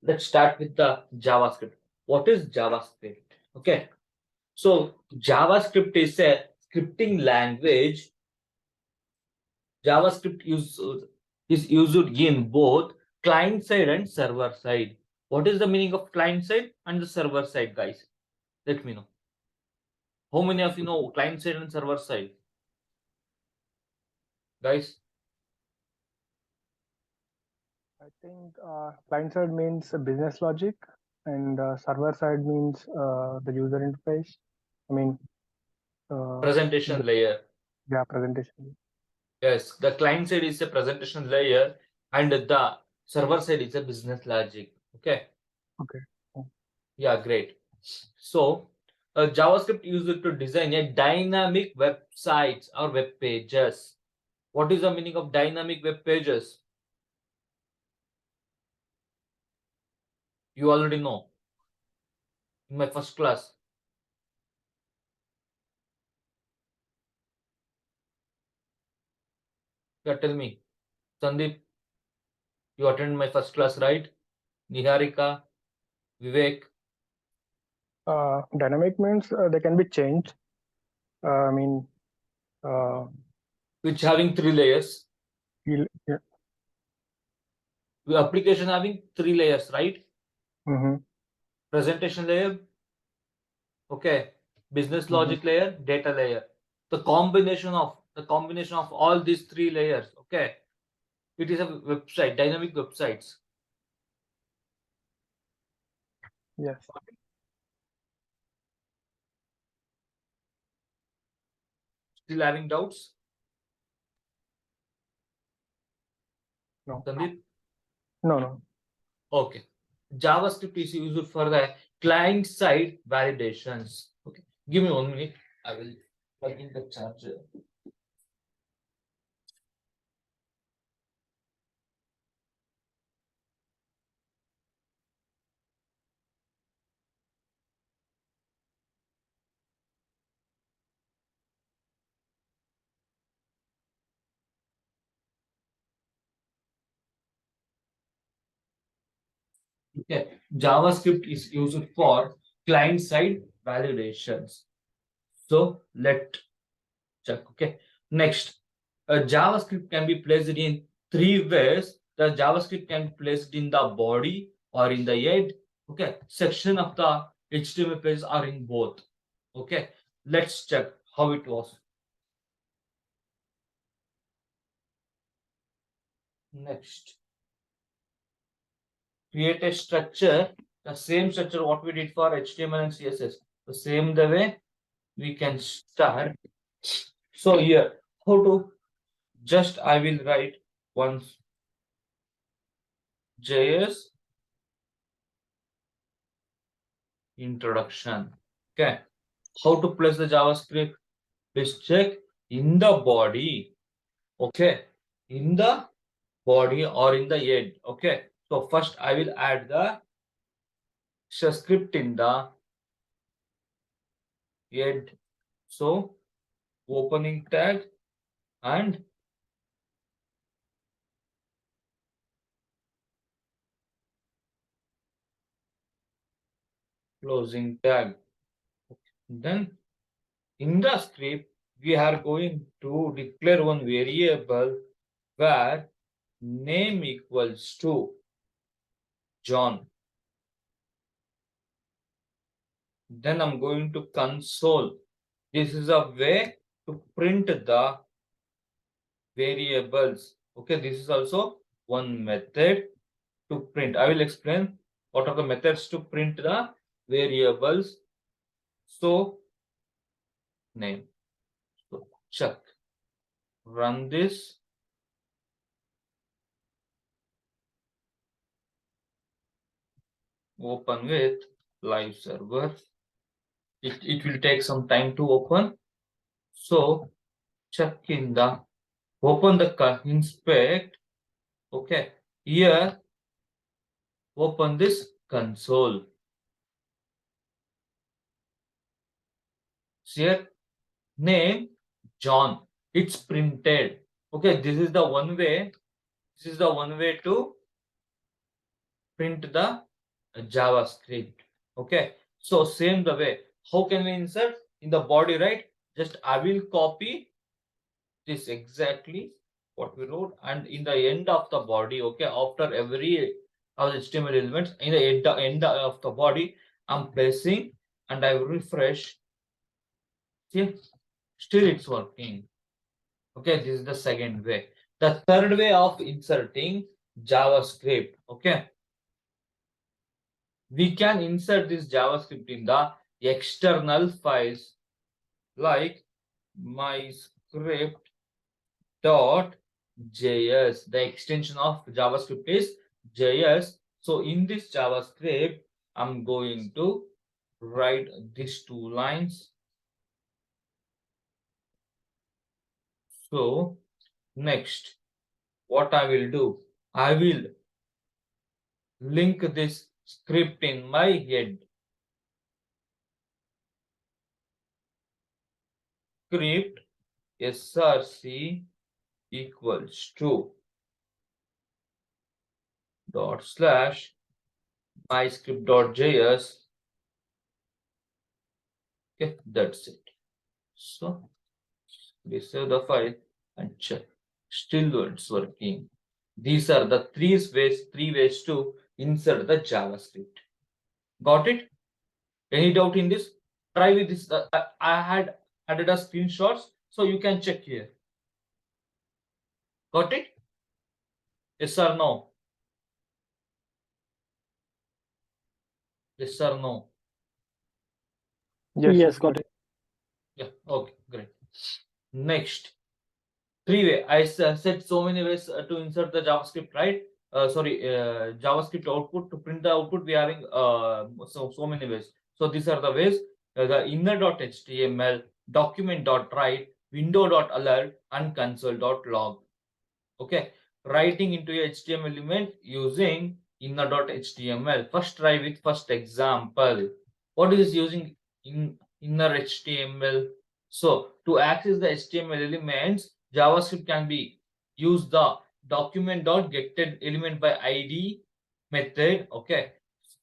let's start with the JavaScript. What is JavaScript? Okay, so JavaScript is a scripting language. JavaScript is used in both client side and server side. What is the meaning of client side and the server side, guys? Let me know. How many of you know client side and server side? Guys, I think client side means business logic, and server side means the user interface. I mean, presentation the, layer. yeah, presentation. Yes, the client side is a presentation layer and the server side is a business logic. Okay. Okay. Yeah, great. So, JavaScript used to design a dynamic websites or web pages. What is the meaning of dynamic web pages? You already know in my first class. Yeah, tell me. Sandeep, you attended my first class, right? Niharika, Vivek. Dynamic means they can be changed. I mean, uh, Which having three layers. yeah. The application having three layers, right? Mm-hmm. Presentation layer, okay. Business Mm-hmm. logic layer, data layer. The combination of all these three layers, okay. It is a website, dynamic websites. Yes. Still having doubts, No. Sandeep? No. No. Okay. JavaScript is used for the client side validations. Okay. Give me 1 minute. I will plug in the charger. Okay. JavaScript is used for client side validations. So let check. Okay. Next, a JavaScript can be placed in three ways. The JavaScript can be placed in the body or in the head. Okay. Section of the HTML page are in both. Okay. Let's check how it was. Next, create a structure. The same structure what we did for HTML and CSS. The same the way we can start. So here, how to just I will write once JS introduction. Okay. How to place the JavaScript? Please check in the body. Okay. In the body or in the head. Okay. So first I will add the script in the head. So opening tag and closing tag. Then in the script, we are going to declare one variable where name equals to John. Then I'm going to console. This is a way to print the variables. Okay, this is also one method to print. I will explain what are the methods to print the variables. So name. So check. Run this. Open with live server. It will take some time to open. So check in the open the inspect. Okay, here open this console. Here name John. It's printed. Okay, this is the one way. This is the one way to print the JavaScript. Okay, so same the way. How can we insert in the body, right? Just I will copy this exactly what we wrote, and in the end of the body, okay, after every of the HTML elements, in the end of the body, I'm placing and I refresh. See, still it's working. Okay, this is the second way. The third way of inserting JavaScript, okay, we can insert this JavaScript in the external files like my script dot js. The extension of JavaScript is js. So in this JavaScript, I'm going to write these two lines. So next, what I will do, I will link this script in my head. Script src equals to dot slash myscript.js. Okay, that's it. So we save the file and check. Still it's working. These are the three ways to insert the JavaScript. Got it? Any doubt in this? Try with this. I had added a screenshots, so you can check here. Got it? Yes or no? Yes or no? Yes, Got it. Yeah. Okay, great. Next, three way. I said so many ways to insert the JavaScript, right? JavaScript output to print the output. We are having so many ways. So these are the ways: the inner.html, document.write, window.alert, and console.log. Okay, writing into a HTML element using inner.html. First try with first example. What is using in inner HTML? So to access the HTML elements, JavaScript can be use the document.getted element by ID method. Okay,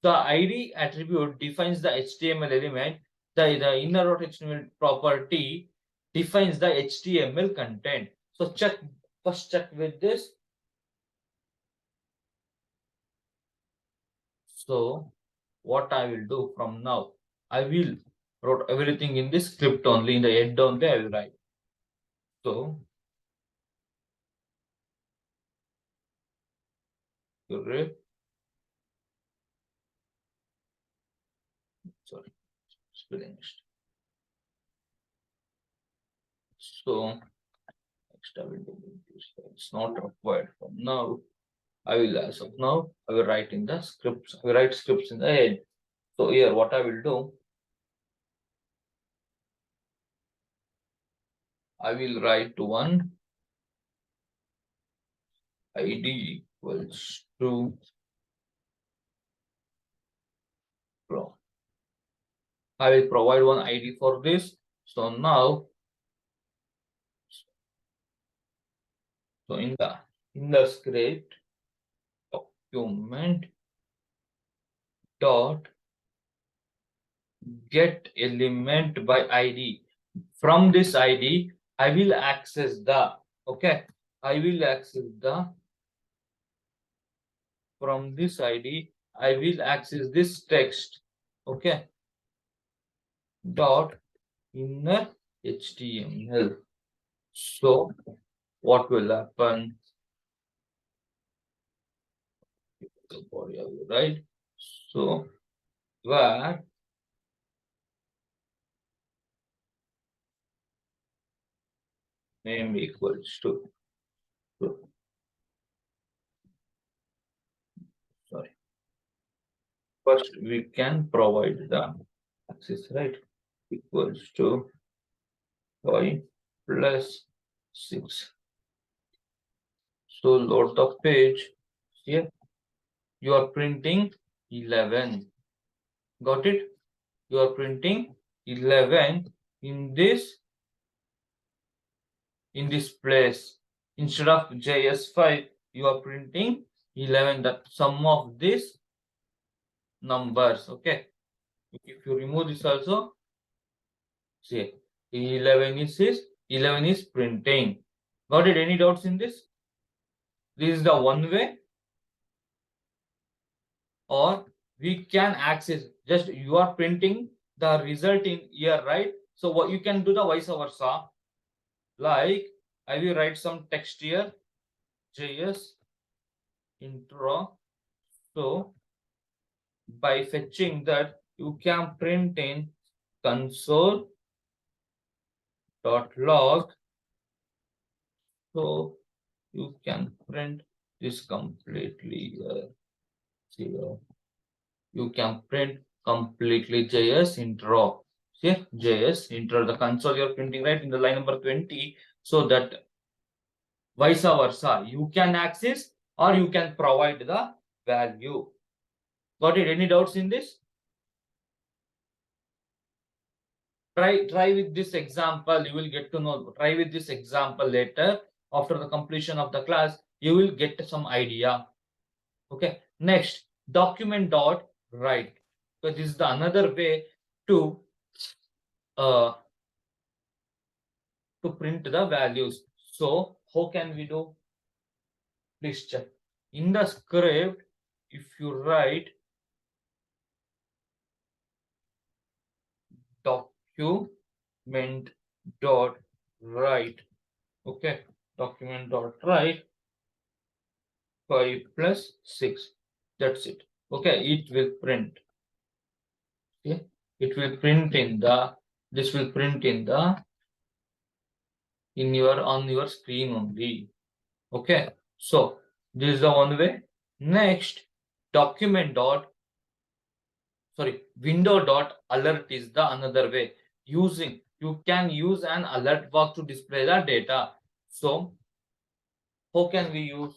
the ID attribute defines the HTML element. The inner.html property defines the HTML content. So first check with this. So what I will do from now, I will wrote everything in this script only, in the head only I will write. So sorry, spelling mistake. So next I will do this. It's not required from now. I will, as of now, I will write in the scripts. I will write scripts in the head. So here what I will do, I will write one ID equals to pro. I will provide one ID for this. So now, so in the script, document dot get element by ID. From this ID, I will access the, okay, I will access the, from this ID, I will access this text, okay, dot inner HTML. So what will happen? The body, right? So where name equals to, sorry, first we can provide the access, right, equals to 5 plus 6. So load the page. Here you are printing 11. Got it? You are printing 11 in this place. Instead of JS5, you are printing 11. The sum of this numbers. Okay, if you remove this also, see 11 is printing. Got it? Any doubts in this? This is the one way, or we can access, just you are printing the result in here, right? So what you can do the vice versa, like I will write some text here, JS intro. So by fetching that, you can print in console dot log. So you can print this completely. See, you can print completely JS intro. See, JS intro, the console you're printing right in the line number 20. So that vice versa, you can access or you can provide the value. Got it? Any doubts in this? Try with this example, you will get to know. Try with this example later. After the completion of the class, you will get some idea. Okay, next, document dot write. So this is the another way to uh to print the values. So how can we do? Please check. In the script, if you write document dot write, okay, document dot write 5 plus 6, that's it. Okay, it will print. Okay, it will print in the, this will print in the, in your, on your screen only. Okay, so this is the one way. Next, document dot, sorry, window dot alert is the another way. Using, you can use an alert box to display the data. So how can we use?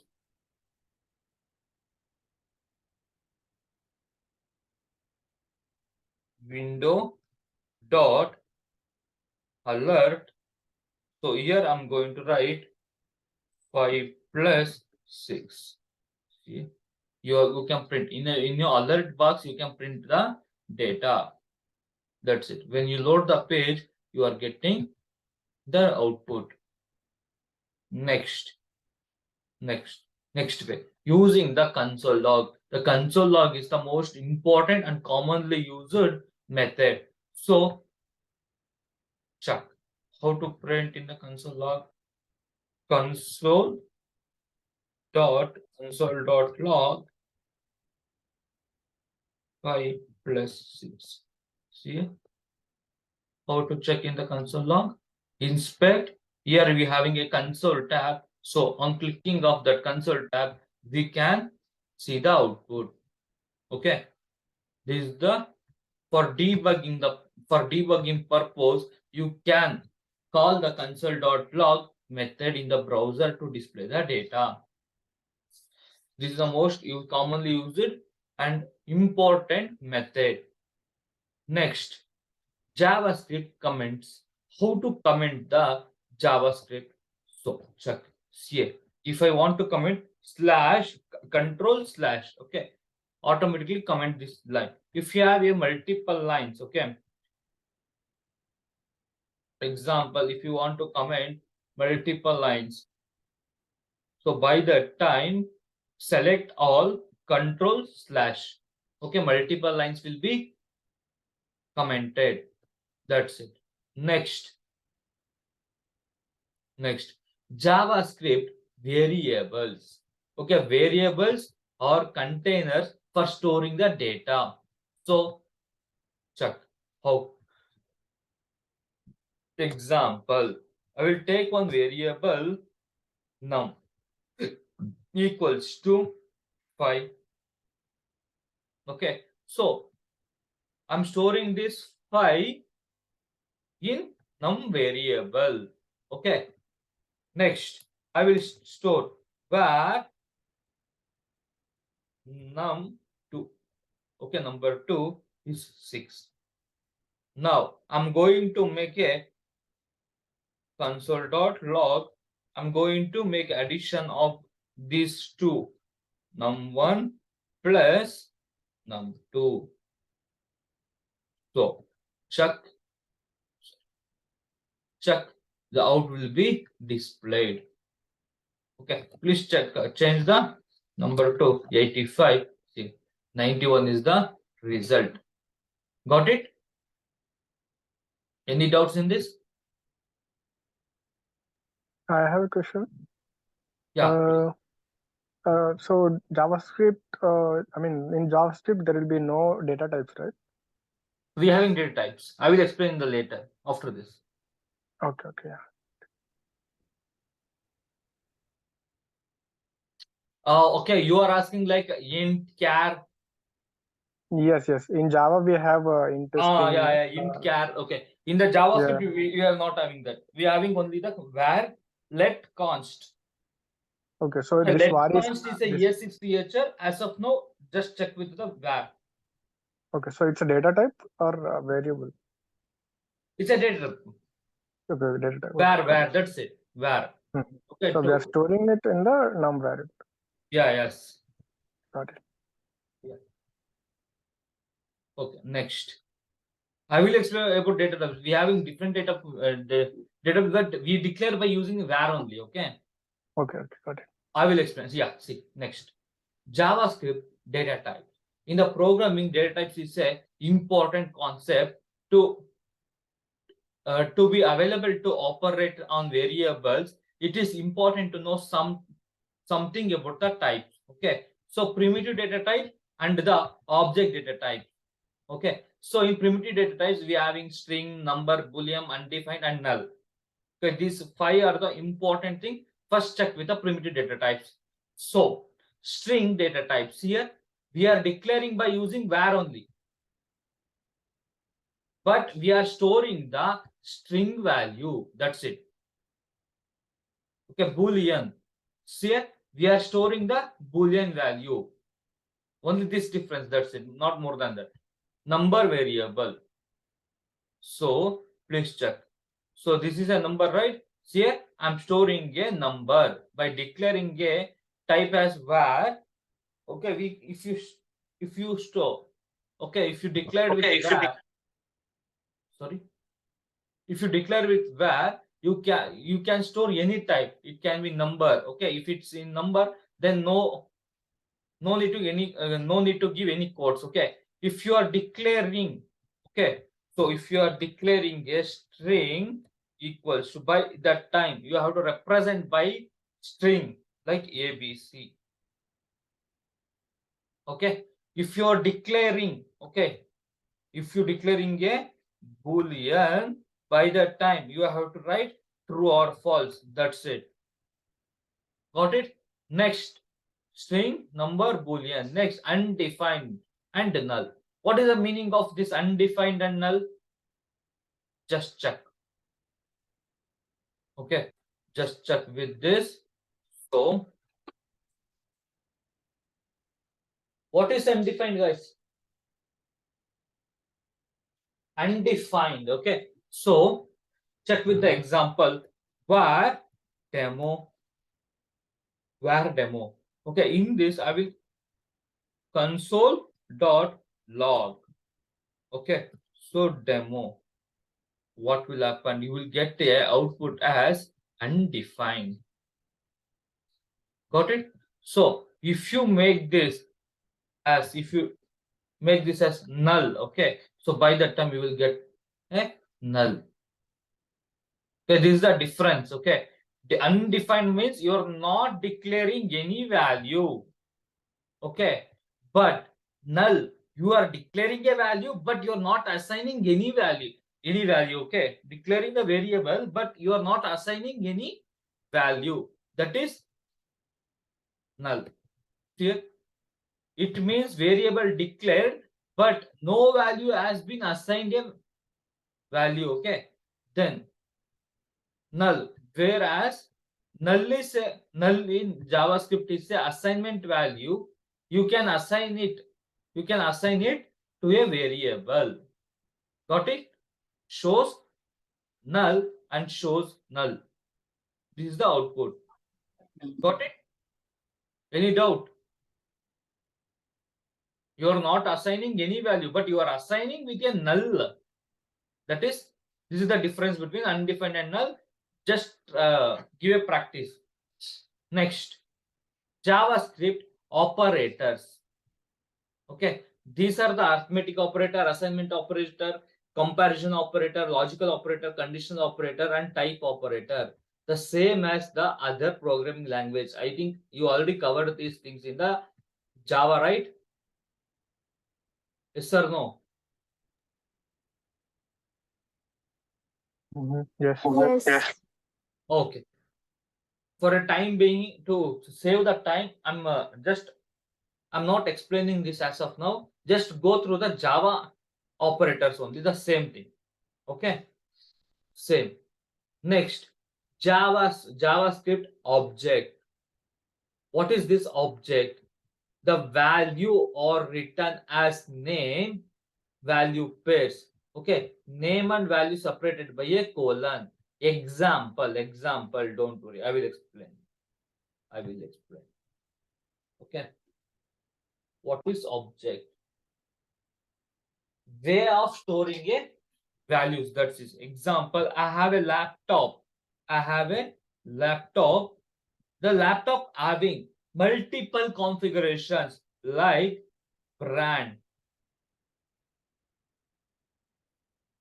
Window dot alert. So here I'm going to write 5 plus 6. See, you can print in your alert box, you can print the data. That's it. When you load the page, you are getting the output. Next, next way, using the console log. The console log is the most important and commonly used method. So check how to print in the console log. Console dot log 5 plus 6. See how to check in the console log? Inspect. Here we having a console tab. So on clicking of that console tab, we can see the output. Okay. This is the, for debugging purpose, you can call the console.log method in the browser to display the data. This is the most commonly used and important method. Next, JavaScript comments. How to comment the JavaScript? So check here. If I want to comment slash control slash, okay, automatically comment this line. If you have a multiple lines, okay. For example, if you want to comment multiple lines, so by that time, select all, control slash. Okay, multiple lines will be commented. That's it. Next, JavaScript variables. Okay, variables or containers for storing the data. So check how. Example, I will take one variable num equals to 5. Okay, so I'm storing this 5 in num variable. Okay, next I will store var num2. Okay, number 2 is 6. Now I'm going to make a console.log. I'm going to make addition of these two, num1 plus num2. So check, the out will be displayed. Okay, please check, change the number to 85. See, 91 is the result. Got it? Any doubts in this? I have a question. Yeah, So JavaScript, I mean, in JavaScript, there will be no data types, right? we having data types. I will explain the later after this. Okay, okay. Yeah. Okay, you are asking like int, char. Yes, yes. In Java, we have int string. Yeah, int, char. Okay, in the JavaScript, Yeah. we are not having that. We are having only the var, let, const. Okay, so Okay, this let var is const is a this. yes, it's feature. As of now, just check with the var. Okay, so it's a data type or a variable? It's a data type. Okay, data type. Okay, Var, got it. that's it. Var. Okay, So we are two. storing it in the num variable. Yeah, yes. Got it. Yeah. Okay, next. I will explain about data types. We having different data data that we declare by using var only. Okay. Okay, okay, got it. I will explain. Yeah, see, next. JavaScript data type. In the programming, data types is a important concept to be available to operate on variables. It is important to know something about the types. Okay, so primitive data type and the object data type. Okay, so in primitive data types we are having string, number, boolean, undefined, and null. Okay, these five are the important thing. First check with the primitive data types. So string data types, here we are declaring by using var only, but we are storing the string value. That's it. Okay, boolean, here we are storing the boolean value. Only this difference, that's it, not more than that. Number variable, so please check. So this is a number, right? Here I'm storing a number by declaring a type as var. Okay, if you store, okay, if you declared with var, sorry, if you declare with var, you can store any type. It can be number. Okay, if it's in number, then no need to no need to give any codes. Okay, if you are declaring, okay, so if you are declaring a string equals to, by that time you have to represent by string like abc. Okay, if you are declaring, okay, if you declaring a boolean, by that time you have to write true or false. That's it. Got it? Next, string, number, boolean. Next, undefined and null. What is the meaning of this undefined and null? Just check. Okay, just check with this. So what is undefined, guys? Undefined. Okay, so check with the example. var demo, var demo. Okay, in this I will console.log. Okay, so demo, what will happen? You will get a output as undefined. Got it? So if you make this as, if you make this as null, okay, so by that time you will get a null. Okay, this is the difference. Okay, the undefined means you're not declaring any value. Okay, but null, you are declaring a value, but you're not assigning any value. Okay, declaring the variable, but you are not assigning any value. That is null. Here it means variable declared, but no value has been assigned a value. Okay, then null. Whereas null in JavaScript is a assignment value. You can assign it. You can assign it to a variable. Got it? Shows null and shows null. This is the output. Got it? Any doubt? You are not assigning any value, but you are assigning with a null. That is, this is the difference between undefined and null. Just give a practice. Next, JavaScript operators. Okay, these are the arithmetic operator, assignment operator, comparison operator, logical operator, conditional operator, and type operator. The same as the other programming language. I think you already covered these things in the Java, right? Yes or no? Yes. Yes. Okay. For a time being, to save the time, I'm not explaining this as of now. Just go through the Java operators only, the same thing. Okay, same. Next, JavaScript object. What is this object? The value or written as name value pairs. Okay, name and value separated by a colon. Example. Don't worry, I will explain. Okay, what is object? Way of storing a values. That's it. Example, I have a laptop. The laptop having multiple configurations like brand.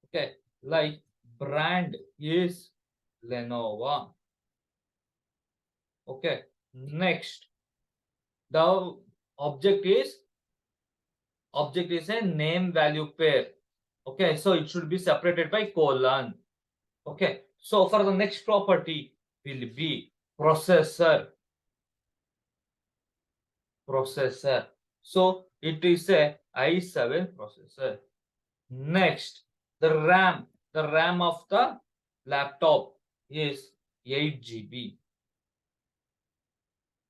Okay, like brand is Lenovo. Okay, next, the object is a name value pair. Okay, so it should be separated by colon. Okay, so for the next property will be processor. So it is a i7 processor. Next, the RAM of the laptop is 8 GB.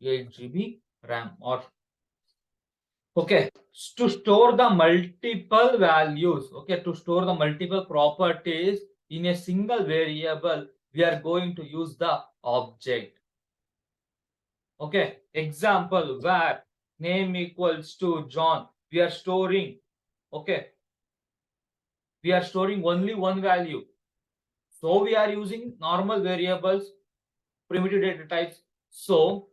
8 GB RAM. Or okay, to store the multiple values, okay, to store the multiple properties in a single variable, we are going to use the object. Okay, example, where name equals to John, we are storing, okay, we are storing only one value. So we are using normal variables, primitive data types. So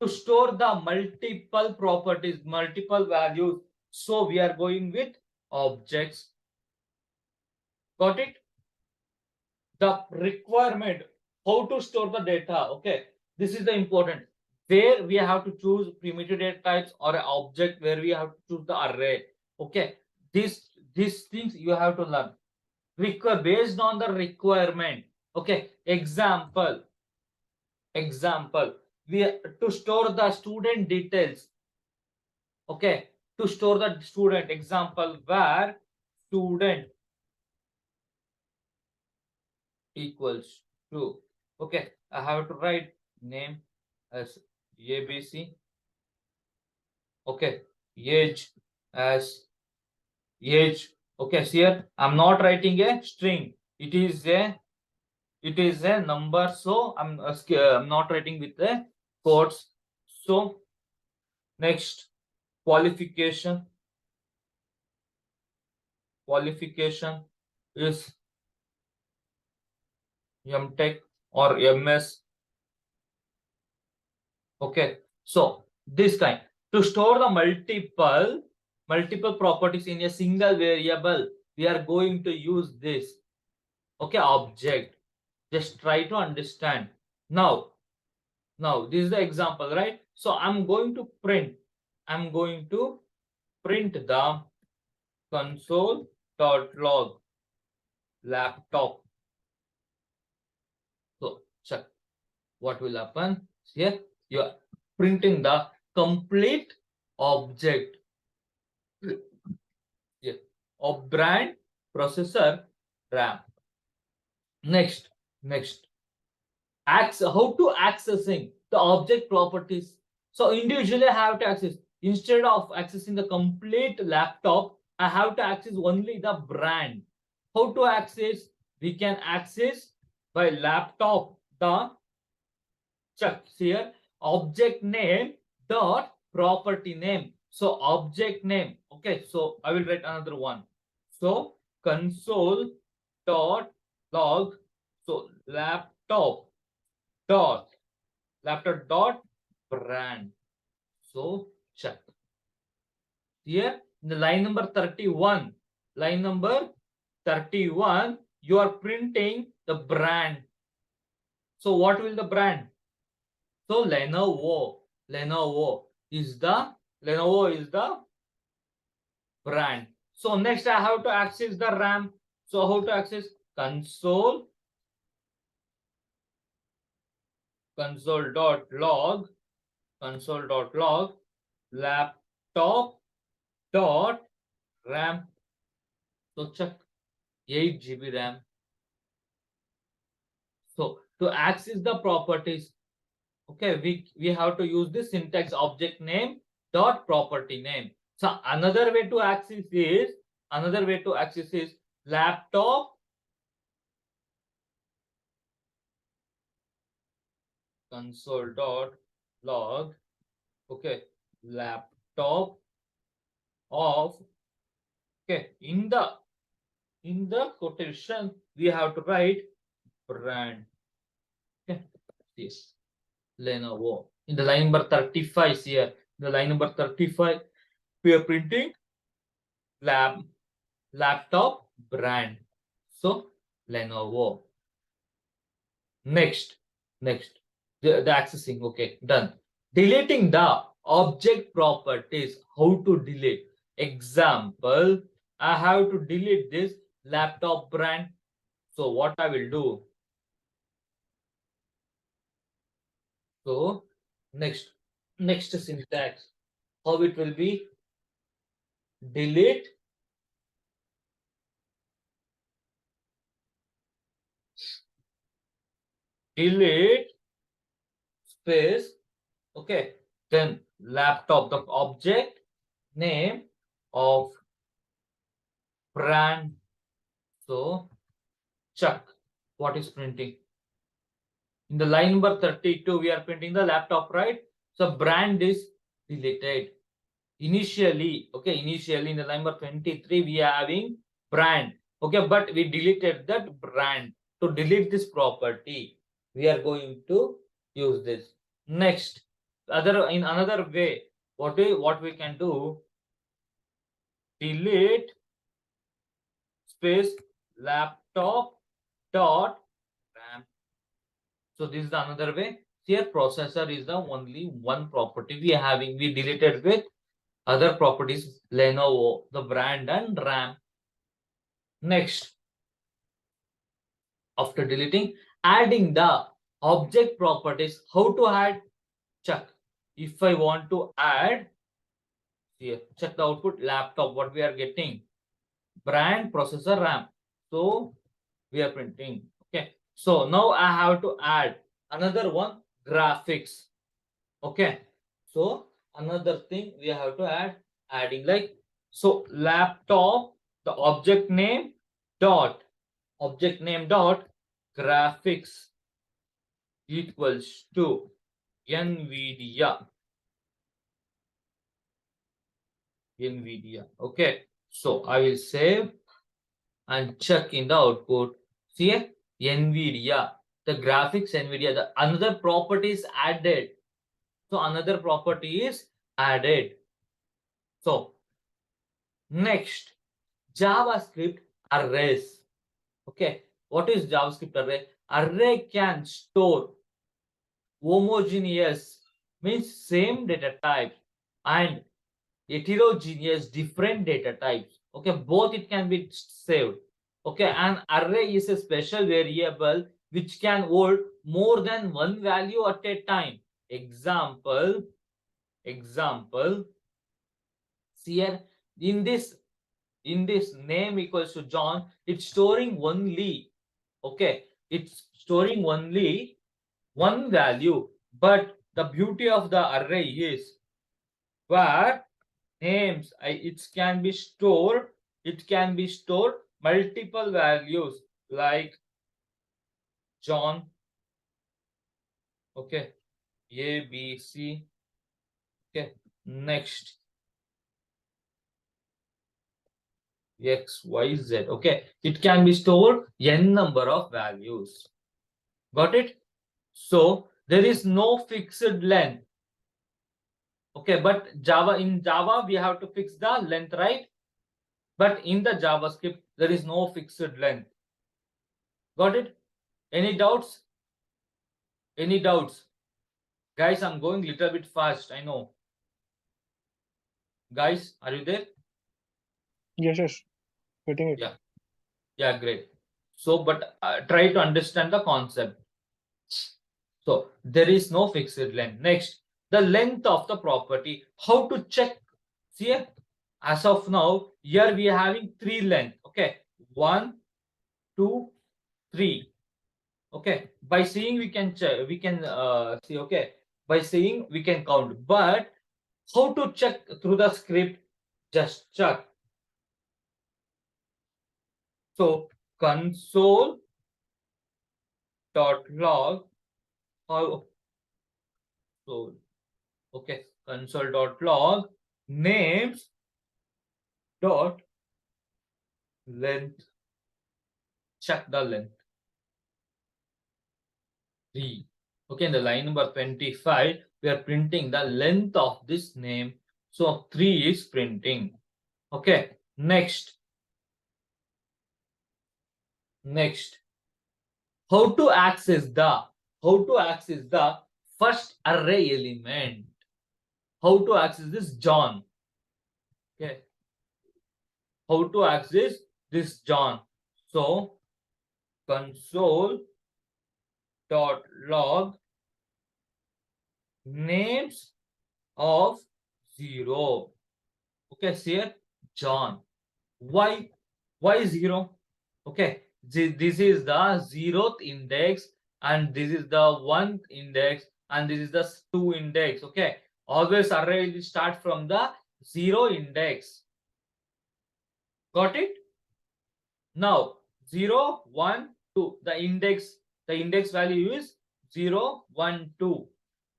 to store the multiple properties, multiple values, so we are going with objects. Got it? The requirement, how to store the data. Okay, this is the important. Where we have to choose primitive data types or an object, where we have to choose the array. Okay, these things you have to learn. Based on the requirement. Okay, example, we to store the student details. Okay, to store the student, example, where student equals to, okay, I have to write name as ABC. Okay, age as age. Okay, so here I'm not writing a string, it is a number, so I'm not writing with the quotes. So next, qualification is MTech or MS. Okay, so this kind, to store the multiple properties in a single variable, we are going to use this, okay, object. Just try to understand. Now this is the example, right? So I'm going to print the console.log laptop. So check what will happen here. You are printing the complete object, yeah, of brand, processor, RAM. Next, how to accessing the object properties. So individually I have to access, instead of accessing the complete laptop, I have to access only the brand. How to access? We can access by laptop the, check here, object name dot property name. So object name. Okay, so I will write another one. So console dot log. So laptop dot brand. So check here in the line number 31. Line number 31. You are printing the brand. So what will the brand? So Lenovo is the brand. So next I have to access the RAM. So how to access? Console.log console.log laptop dot RAM. So check 8 GB RAM. So to access the properties, okay, we have to use the syntax object name dot property name. So another way to access is laptop console dot log, okay, laptop of, okay, in the quotation we have to write brand. Okay, this Lenovo. In the line number 35 here, the line number 35, we are printing lab laptop brand. So Lenovo. Next, next, the accessing. Okay, done. Deleting the object properties. How to delete? Example, I have to delete this laptop brand. So what I will do? So next syntax. How it will be? Delete delete space, okay, then laptop, the object name of brand. So check what is printing. In the line number 32 we are printing the laptop, right? So brand is deleted initially. Okay, initially in the line number 23 we are having brand, okay, but we deleted that brand. To delete this property we are going to use this. Next, in another way, what we can do, delete space laptop dot RAM. So this is the another way. Here processor is the only one property we are having. We deleted with other properties, Lenovo, the brand and RAM. Next, after deleting, adding the object properties. How to add? Check. If I want to add, here, check the output laptop, what we are getting. Brand, processor, RAM. So we are printing. Okay. So now I have to add another one, graphics. Okay. So another thing we have to adding like, so laptop, the object name dot graphics equals to NVIDIA. Okay. So I will save and check in the output. See here, NVIDIA, the graphics NVIDIA, the another property is added. So another property is added. So next, JavaScript arrays. Okay, what is JavaScript array? Array can store homogeneous, means same data type, and heterogeneous different data types. Okay, both it can be saved. Okay, an array is a special variable which can hold more than one value at a time. Example, see here, in this name equals to John, it's storing only, okay, it's storing only one value. But the beauty of the array is where names, it can be stored multiple values like John, okay, A B C. Okay, next, X, Y, Z. Okay, it can be stored n number of values. Got it? So there is no fixed length. Okay, but in Java we have to fix the length, right? But in the JavaScript there is no fixed length. Got it? Any doubts? Any doubts? Guys, I'm going little bit fast, I know. Guys, are you there? Yes, getting it. Yeah. Yeah, great. So, but try to understand the concept. So, there is no fixed length. Next, the length of the property. How to check? See here, as of now, here we are having three length. Okay, 1, 2, 3. Okay, by seeing we can check, we can see. Okay, by seeing we can count. But how to check through the script? Just check. So console dot log. How so? Okay, console dot log names dot length. Check the length. 3. Okay, in the line number 25, we are printing the length of this name. So 3 is printing. Okay, next. How to access the first array element. How to access this John. Okay. How to access this John. So console dot log names of 0. Okay, see here John. Why 0? Okay, this is the 0th index and this is the 1th index and this is the 2 index. Okay, always array will start from the 0 index. Got it? Now 0, 1, 2. The index value is 0, 1, 2.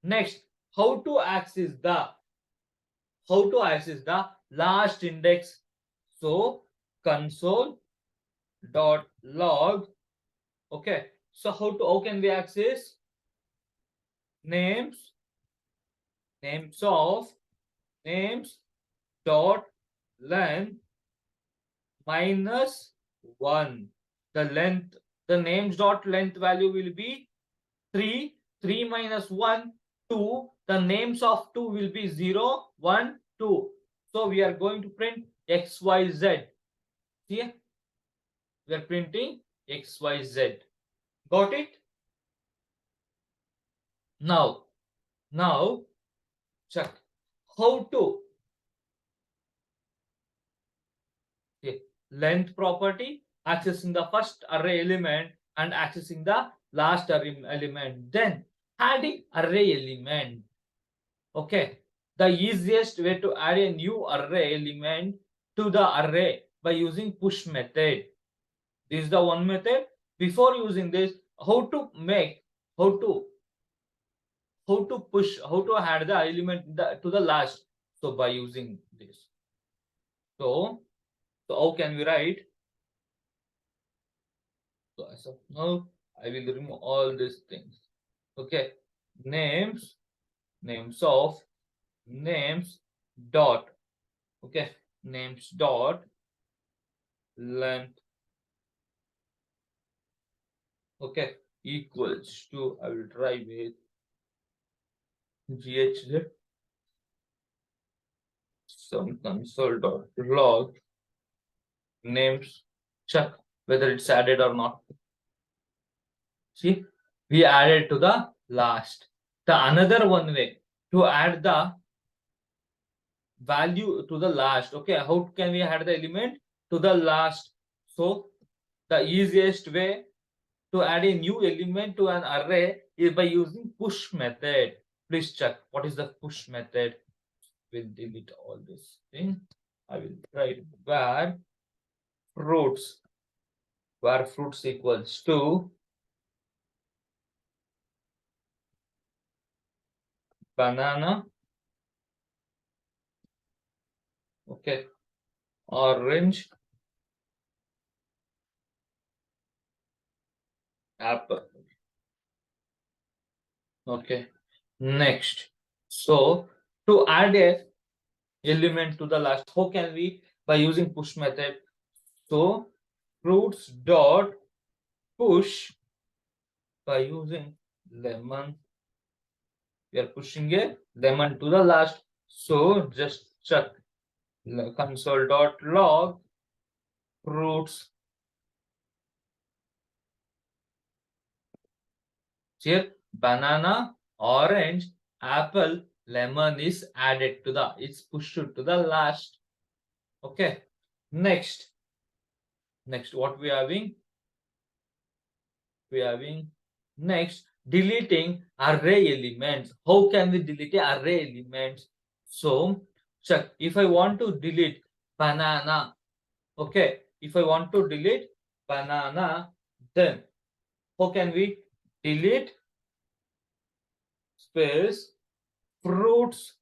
Next, how to access the last index? So console dot log. Okay, so how can we access names of names dot length minus 1. The names dot length value will be 3. 3 minus 1, 2. The names of 2 will be 0, 1, 2. So we are going to print XYZ. See, we are printing XYZ. Got it? Now check how to length property, accessing the first array element and accessing the last array element, then adding array element. Okay, the easiest way to add a new array element to the array by using push method. This is the one method. Before using this, how to push, how to add the element to the last. So by using this. So how can we write? So as of now, I will remove all these things. Okay, names of names dot. Okay, names dot length. Okay, equals to, I will try with gh some console dot log names. Check whether it's added or not. See, we added to the last. The another one way to add the value to the last. Okay, how can we add the element to the last? So the easiest way to add a new element to an array is by using push method. Please check what is the push method. We'll delete all this thing. I will write fruits where fruits equals to banana. Okay, orange, apple. Okay. Next. So to add a element to the last, how can we? By using push method. So fruits dot push by using lemon. We are pushing a lemon to the last. So just check console dot log fruits. Here banana, orange, apple, lemon is added to the, it's pushed to the last. Okay. Next what we are having? We are having next deleting array elements. How can we delete array elements? So check, if I want to delete banana, okay, if I want to delete banana, then how can we? Delete space fruits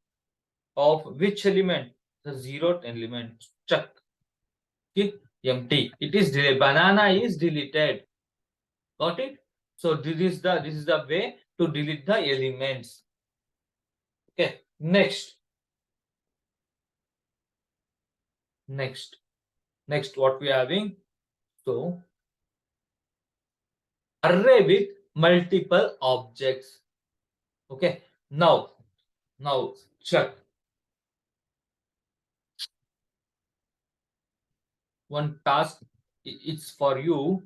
of which element? The zeroth element. Check. Okay, empty. It is deleted. Banana is deleted. Got it? So this is the way to delete the elements. Okay. Next what we are having? So array with multiple objects. Okay. Now check. One task, it's for you.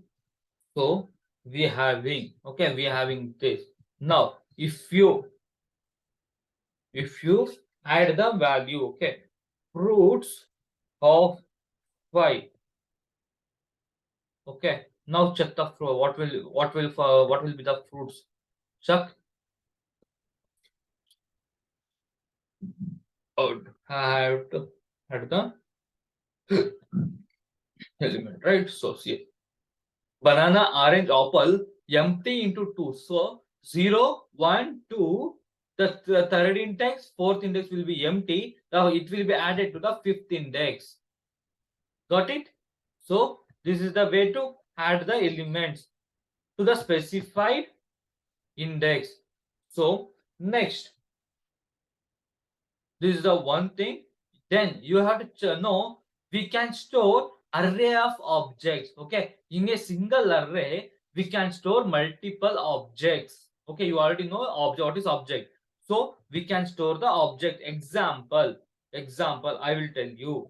So we having, okay, we having this. Now if you add the value, okay, fruits of 5. Okay, now check the fruit. What will be the fruits? Check. Have to add the element, right? So see, banana, orange, apple, empty into 2. So 0, 1, 2. The third index, fourth index will be empty. Now it will be added to the fifth index. Got it? So this is the way to add the elements to the specified index. So next, this is the one thing. Then you have to know we can store array of objects. Okay, in a single array we can store multiple objects. Okay, you already know object. What is object? So we can store the object. Example, I will tell you.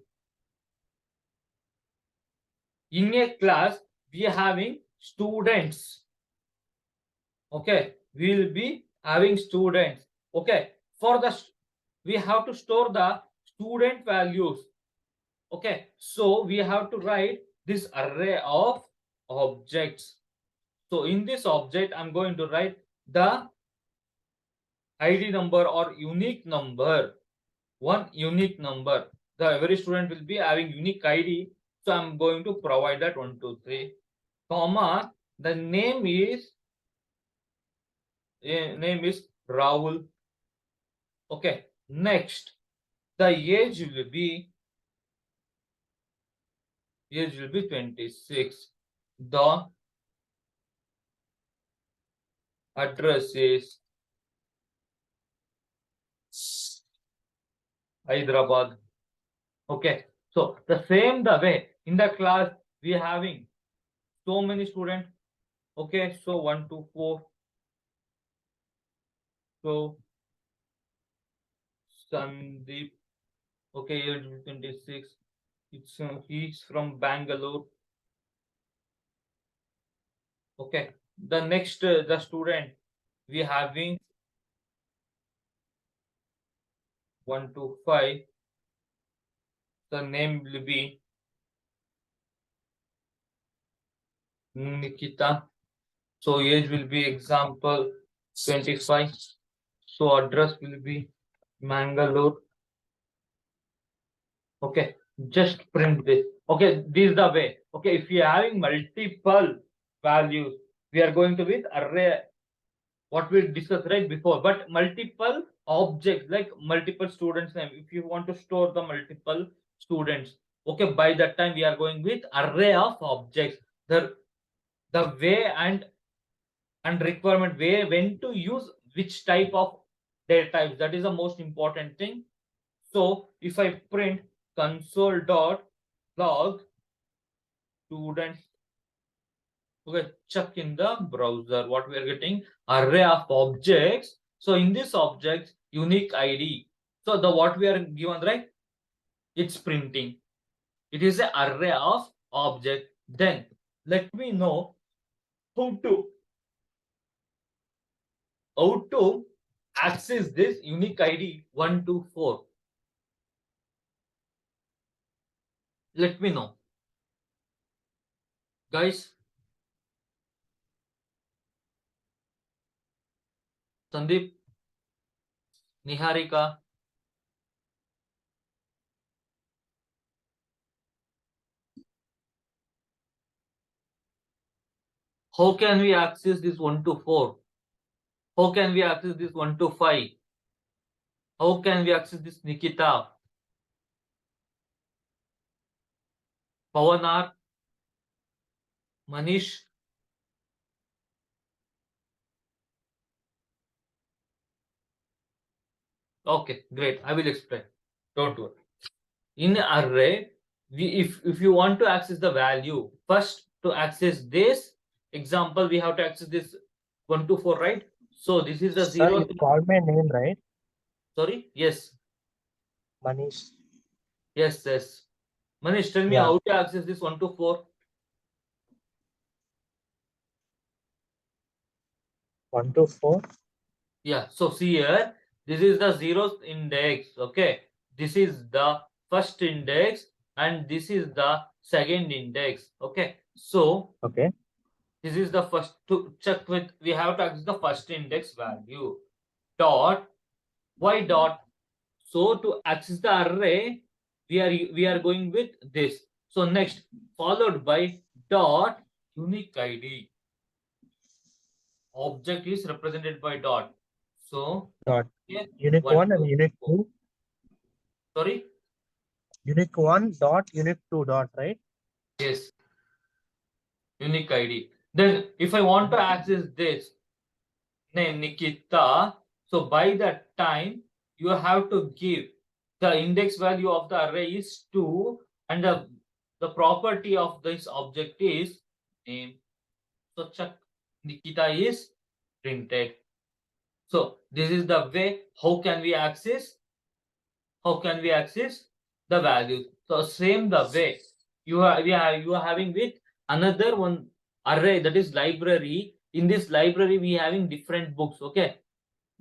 In a class we are having students. Okay, we will be having students. Okay, for the we have to store the student values. Okay, so we have to write this array of objects. So in this object I'm going to write the id number or unique number, one unique number. The every student will be having unique id, so I'm going to provide that 1 2 3 comma, the name is Rahul. Okay, next the age will be 26. The address is Hyderabad. Okay, so the way in the class we are having so many students. Okay, so 1 2 4. So Sandeep. Okay, age 26. It's he's from Bangalore. Okay, the next the student we having 1 2 5. The name will be Nikita. So age will be example 25. So address will be Mangalore. Okay, just print this. Okay, this is the way. Okay, if you are having multiple values, we are going to with array. What we discussed right before, but multiple objects like multiple students name. If you want to store the multiple students, okay, by that time we are going with array of objects. The way and and requirement where when to use which type of data types. That is the most important thing. So if I print console dot log student, okay, check in the browser what we are getting, array of objects. So in this object unique id, so the what we are given, right, it's printing. It is an array of object. Then let me know how to how to access this unique id 124. Let me know, guys. Sandeep, Niharika, how can we access this 124? How can we access this 125? How can we access this Nikita, Pavanar, Manish? Okay, great. I will explain. Don't worry. In array, if you want to access the value, first to access this example, we have to access this 124, right? So this is the Sir, zero. you called my name, right? Sorry, yes, Manish. yes. Manish, tell me Yeah. how to access this 124. 124. Yeah, so see here, this is the zeroth index. Okay, this is the first index and this is the second index. Okay, so Okay. this is the first. To check with, we have to access the first index value dot y dot. So to access the array, we are going with this. So next, followed by dot unique id. Object is represented by dot. So Dot. okay, Unique one 1 and two unique four. 2. Sorry. Unique 1 dot, unique 2 dot, right? Yes, unique ID. Then if I want to access this name Nikita, so by that time you have to give the index value of the array is 2 and the property of this object is name. So check Nikita is printed. So this is the way how can we access the values. So same the way you are having with another one array, that is library. In this library we having different books. Okay,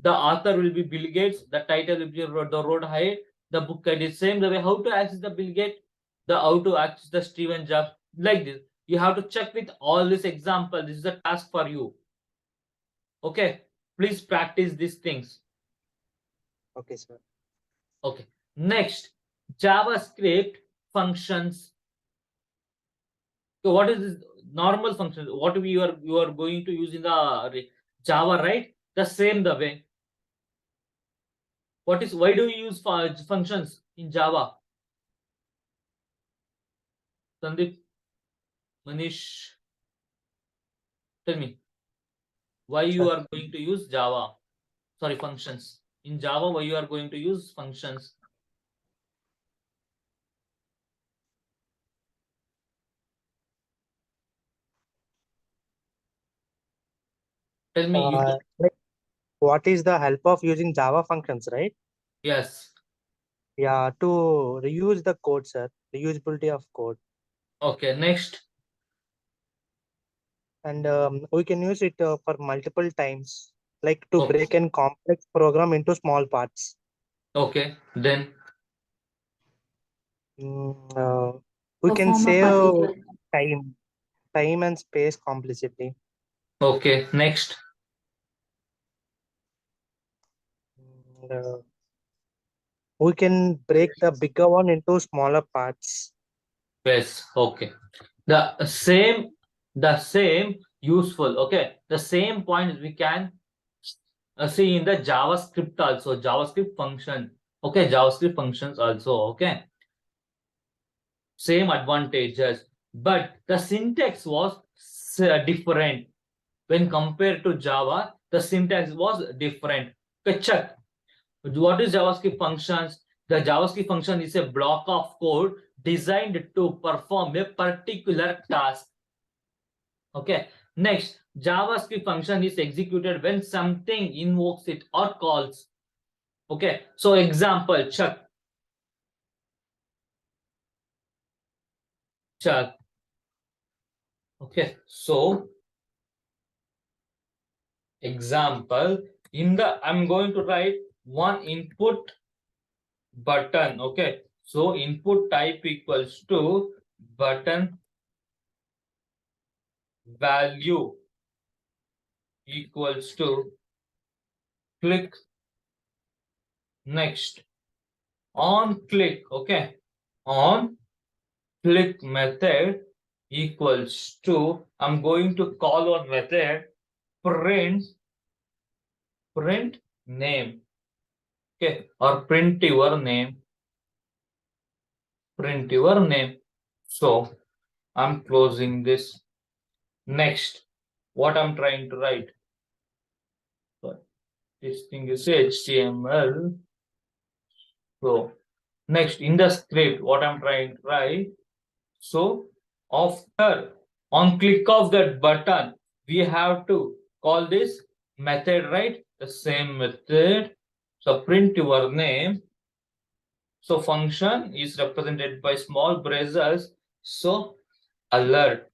the author will be Bill Gates, the title will be the road height, the book ID is same the way how to access the Bill Gates, the how to access the Steven Jobs, like this. You have to check with all this example. This is a task for you. Okay, please practice these things. Okay, sir. Okay, next, JavaScript functions. So what is this normal function? What you are going to use in the Java, right? The same the way. Why do you use functions in Java? Sandeep, Manish, tell me why you Sir. are going to use Java. Sorry, functions in Java. Why you are going to use functions? Tell me. Like, what is the help of using Java functions, right? Yes. Yeah, to reuse the code, sir. Reusability of code. Okay. Next. And we can use it for multiple times, like to Okay. break a complex program into small parts. Okay. Then. Mm, we can Perform a save particular time and space complexity. Okay. Next. We can break the bigger one into smaller parts. Yes. Okay. The same useful. Okay, the same points we can see in the JavaScript also. JavaScript function. Okay, JavaScript functions also. Okay, same advantages, but the syntax was different. when compared to Java, the syntax was different. Okay, check. What is JavaScript functions? The JavaScript function is a block of code designed to perform a particular task. Okay. Next, JavaScript function is executed when something invokes it or calls. Okay. So example, check. Check. Okay. So example, I'm going to write one input button. Okay. So input type equals to button value equals to click. Next, on click. Okay. On click method equals to, I'm going to call one method print name. Okay. Or print your name. Print your name. So I'm closing this. Next, what I'm trying to write. So this thing is HTML. So next, in the script, what I'm trying to write. So after on click of that button, we have to call this method, right? The same method. So print your name. So function is represented by small braces. So alert.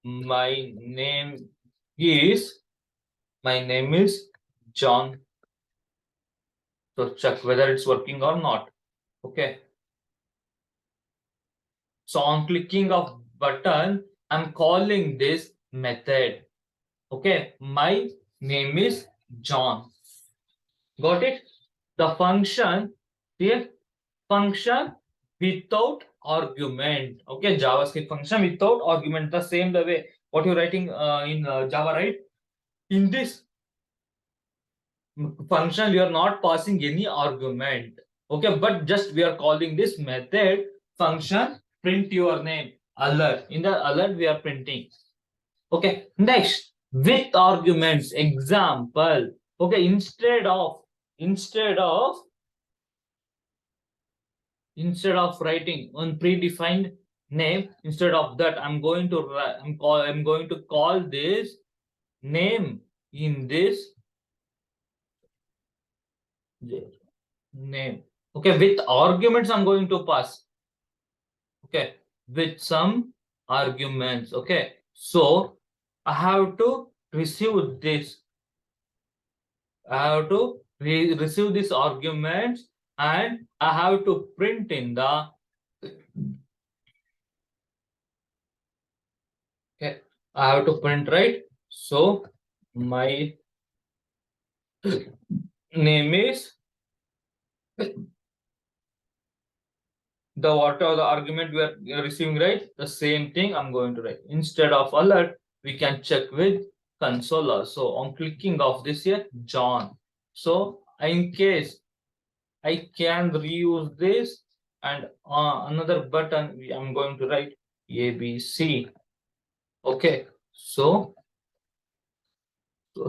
My name is John. So check whether it's working or not. Okay. So on clicking of button, I'm calling this method. Okay. My name is John. Got it? The function, the function without argument. Okay. JavaScript function without argument. The same the way what you're writing in Java, right? In this function, we are not passing any argument. Okay, but just we are calling this method function print your name alert. In the alert, we are printing. Okay, next with arguments. Example. Okay, instead of writing one predefined name, instead of that, I'm going to call this name in this name. Okay, with arguments I'm going to pass. Okay, with some arguments. Okay, so I have to receive this. I have to receive these arguments, and I have to print in the. Okay, I have to print, right. So my name is the whatever the argument we are receiving, right? The same thing I'm going to write. Instead of alert, we can check with console. So on clicking of this here, John. So in case I can reuse this, and another button I'm going to write ABC. Okay. So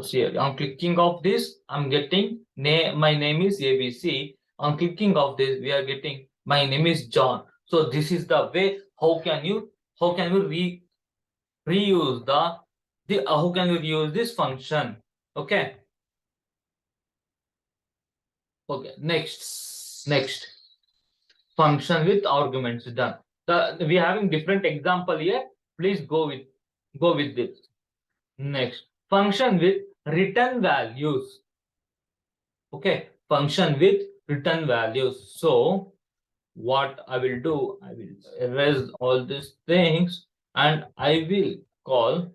here on clicking of this, I'm getting my name is ABC. On clicking of this, we are getting my name is John. So this is the way how can you reuse the how can you reuse this function? Okay. Okay. Next function with arguments done. We having different example here. Please go with this. Next function with return values. Okay, function with return values. So what I will do, I will erase all these things and I will call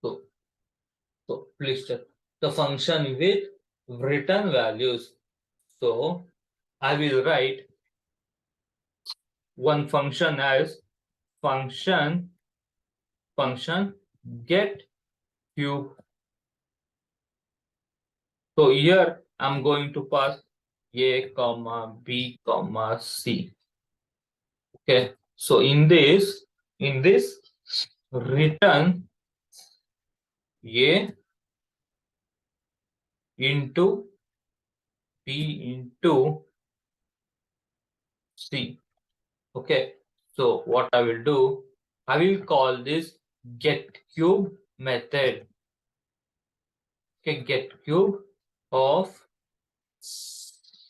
so please check the function with return values. So I will write one function as function get cube. So here I'm going to pass A comma B comma C. Okay, so in this return A into B into C. Okay, so what I will do, I will call this get cube method. Okay, get cube of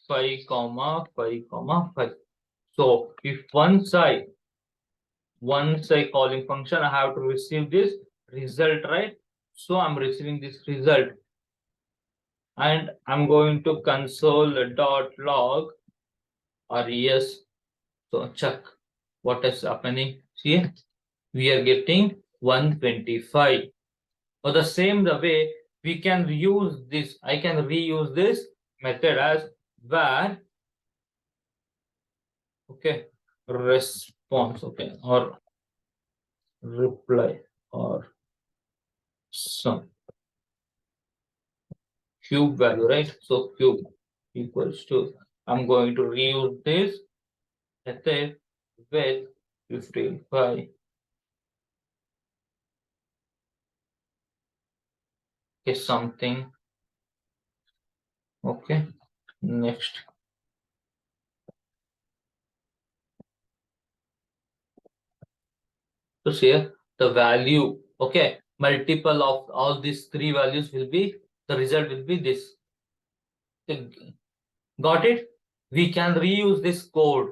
5 comma 5 comma 5. So if once I calling function, I have to receive this result, right? So I'm receiving this result and I'm going to console dot log or yes. So check what is happening. See, we are getting 125. Or the same the way we can reuse this, I can reuse this method as where, okay, response, okay, or reply or some cube value, right? So cube equals to, I'm going to reuse this method with 55. Okay, something. Okay, next. So here the value, okay, multiple of all these three values will be, the result will be this. Okay, got it? We can reuse this code.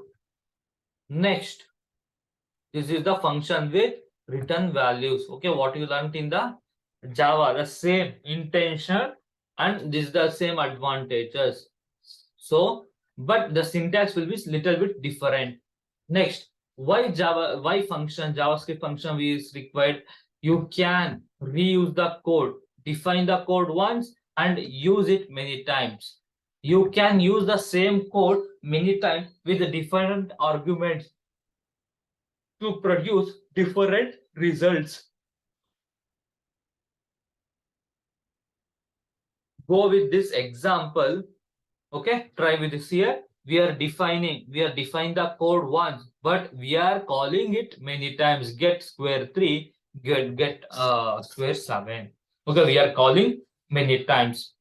Next, this is the function with return values. Okay, what you learned in the Java, the same intention and this is the same advantages. So, but the syntax will be little bit different. Next, why JavaScript function is required? You can reuse the code, define the code once and use it many times. You can use the same code many times with the different arguments to produce different results. Go with this example. Okay, try with this here. We are defining the code once, but we are calling it many times. Get square 3, get square 7. Okay, we are calling many times.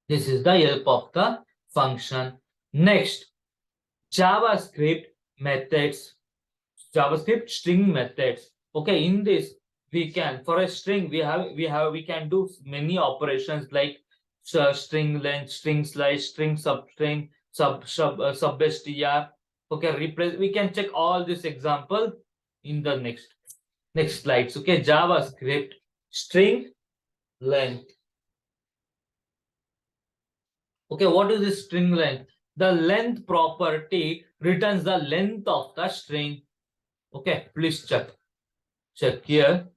This is the help of the function. Next, JavaScript methods. JavaScript string methods. Okay, in this we can, for a string we can do many operations like string length, string slice, string substring, str. Okay, replace. We can check all this example in the next slides. Okay, JavaScript string length. Okay, what is this string length? The length property returns the length of the string. Okay, please check here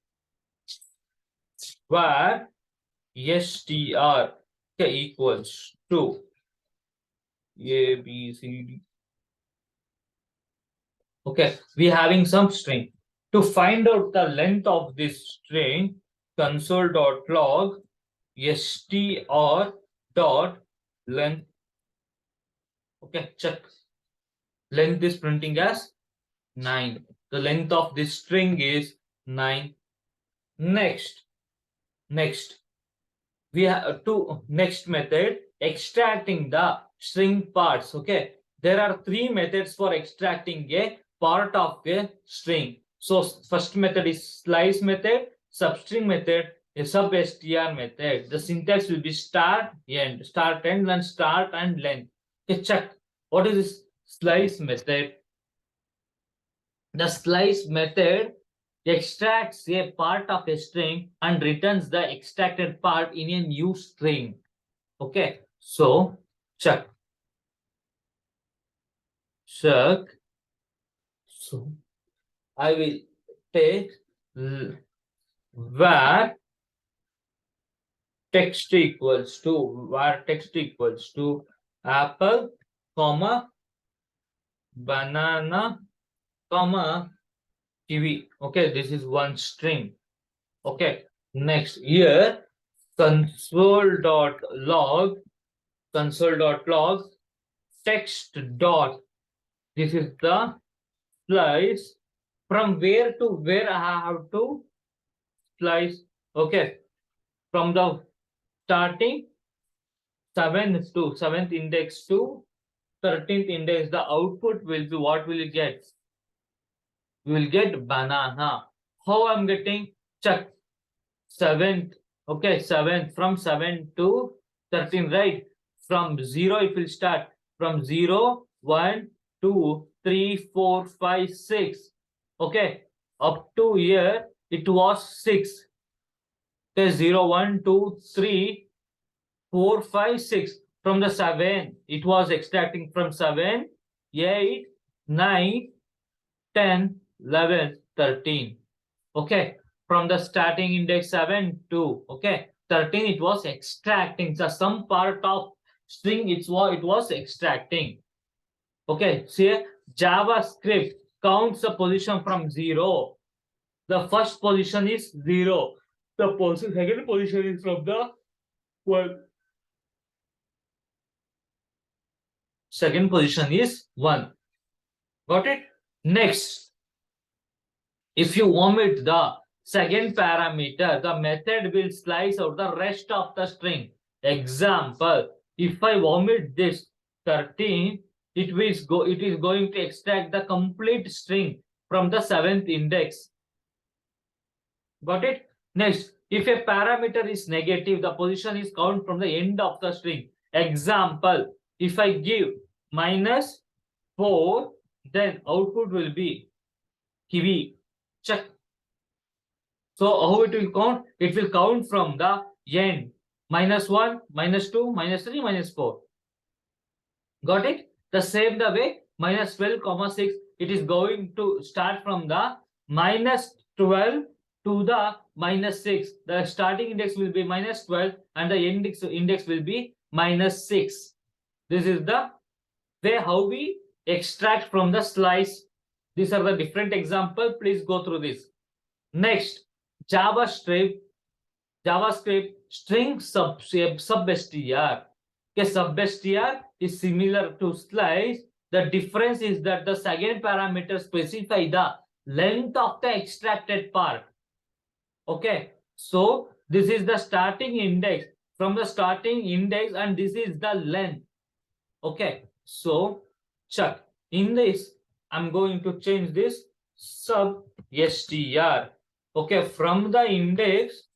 where str, okay, equals to a b c d. Okay, we having some string. To find out the length of this string, console.log str dot length. Okay, check. Length is printing as 9. The length of this string is 9. Next, we have to next method, extracting the string parts. Okay, there are 3 methods for extracting a part of a string. So first method is slice method, substring method, a substr method. The syntax will be start end and start and length. Okay, check what is this slice method. The slice method extracts a part of a string and returns the extracted part in a new string. Okay, so check. So I will take where text equals to apple, comma, banana, comma, kiwi. Okay, this is one string. Okay, next here console.log text dot. This is the slice. From where to where I have to slice? Okay, from the starting 7th index to 13th index, the output will be what will you get? We will get banana. How I'm getting? Check 7th. Okay, 7th from 7 to 13, right? From 0 it will start. From 0, 1, 2, 3, 4, 5, 6. Okay, up to here it was 6. Okay, 0, 1, 2, 3, 4, 5, 6. From the 7, it was extracting from 7, 8, 9, 10, 11, 13. Okay, from the starting index 7 to, okay, 13, it was extracting. So some part of string it was extracting. Okay, see, JavaScript counts the position from 0. The first position is 0. The second position is from the 1. Second position is 1. Got it? Next, if you omit the second parameter, the method will slice out the rest of the string. Example, if I omit this 13, it is going to extract the complete string from the 7th index. Got it? Next, if a parameter is negative, the position is count from the end of the string. Example, if I give -4, then output will be kiwi. Check. So how it will count? It will count from the end. -1, -2, -3, -4. Got it? The same the way -12, 6. It is going to start from the -12 to the -6. The starting index will be -12 and the index will be -6. This is the way how we extract from the slice. These are the different example. Please go through this. Next, JavaScript string substr. Okay, substr is similar to slice. The difference is that the second parameter specify the length of the extracted part. Okay, so this is the starting index. From the starting index, and this is the length. Okay, so check. In this, I'm going to change this substr. Okay, from the index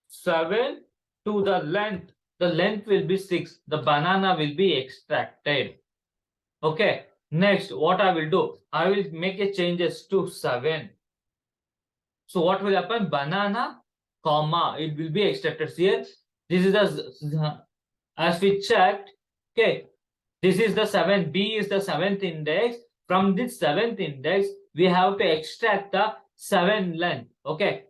7 to the length will be 6. The banana will be extracted. Okay, next what I will do, I will make a changes to 7. So what will happen? Banana, comma, it will be extracted here. This is the, as we checked, okay, this is the 7th, B is the 7th index. From this 7th index, we have to extract the 7 length. Okay.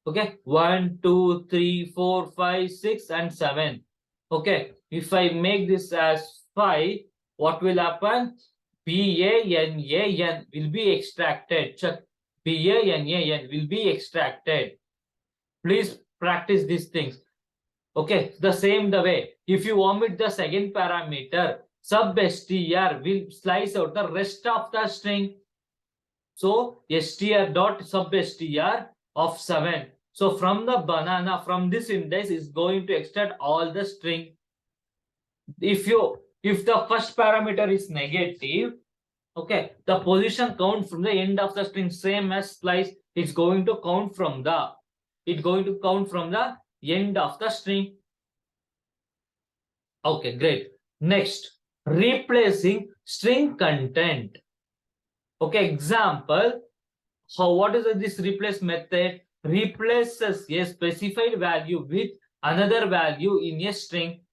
Okay, 1, 2, 3, 4, 5, 6, and 7. Okay, if I make this as 5, what will happen? BANAN will be extracted. Check. BANAN will be extracted. Please practice these things. Okay, the same the way. If you omit the second parameter, substr will slice out the rest of the string. So str dot substr of 7. So from the banana, from this index is going to extract all the string. If the first parameter is negative, okay, the position count from the end of the string, same as slice, it's going to count from the end of the string. Okay, great. Next, replacing string content. Okay, example. So what is this replace method? Replaces a specified value with another value in a string.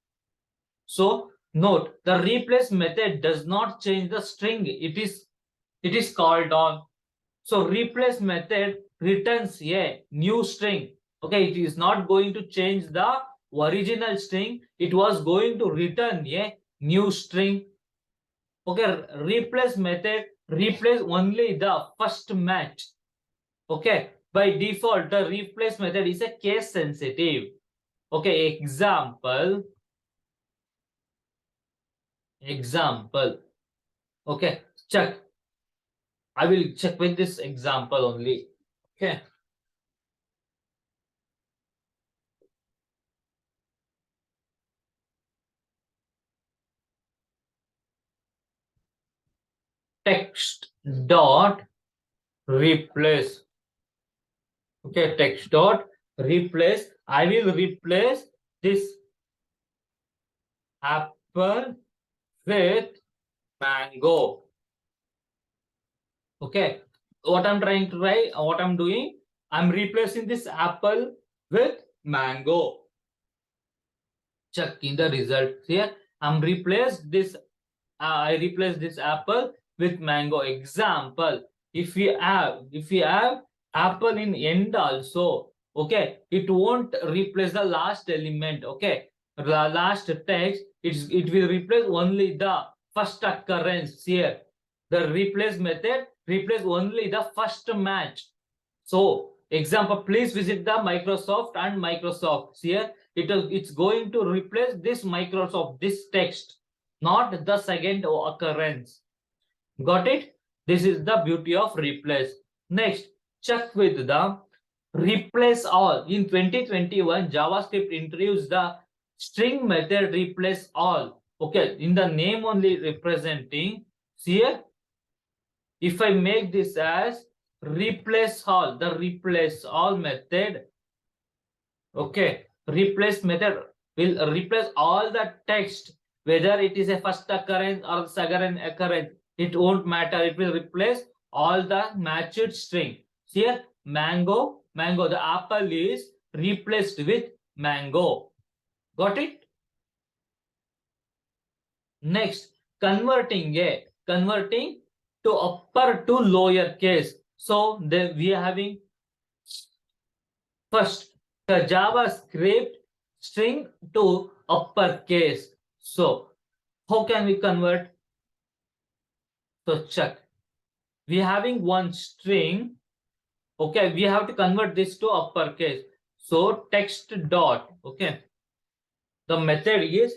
So note, the replace method does not change the string it is called on. So replace method returns a new string. Okay, it is not going to change the original string. It was going to return a new string. Okay, replace method replace only the first match. Okay, by default, the replace method is a case sensitive. Okay, example. example. Okay, check. I will check with this example only. Okay. Text dot replace. Okay, text dot replace. I will replace this apple with mango. Okay, what I'm trying to write, what I'm doing, I'm replacing this apple with mango. Check in the result here. I replace this apple with mango. Example, if we have apple in end also, okay, it won't replace the last element. Okay, the last text, it will replace only the first occurrence here. The replace method replace only the first match. So example, please visit the Microsoft and Microsoft here. It's going to replace this Microsoft, this text, not the second occurrence. Got it? This is the beauty of replace. Next, check with the replace all. In 2021, JavaScript introduced the string method replace all. Okay, in the name only representing here. If I make this as replace all, the replace all method, okay, replace method will replace all the text, whether it is a first occurrence or second occurrence, it won't matter. It will replace all the matched string. Here, mango, mango, the apple is replaced with mango. Got it? Next, converting to upper to lower case. So then we are having first the JavaScript string to uppercase. So how can we convert? So check. We are having one string. Okay, we have to convert this to uppercase. So text dot. Okay, the method is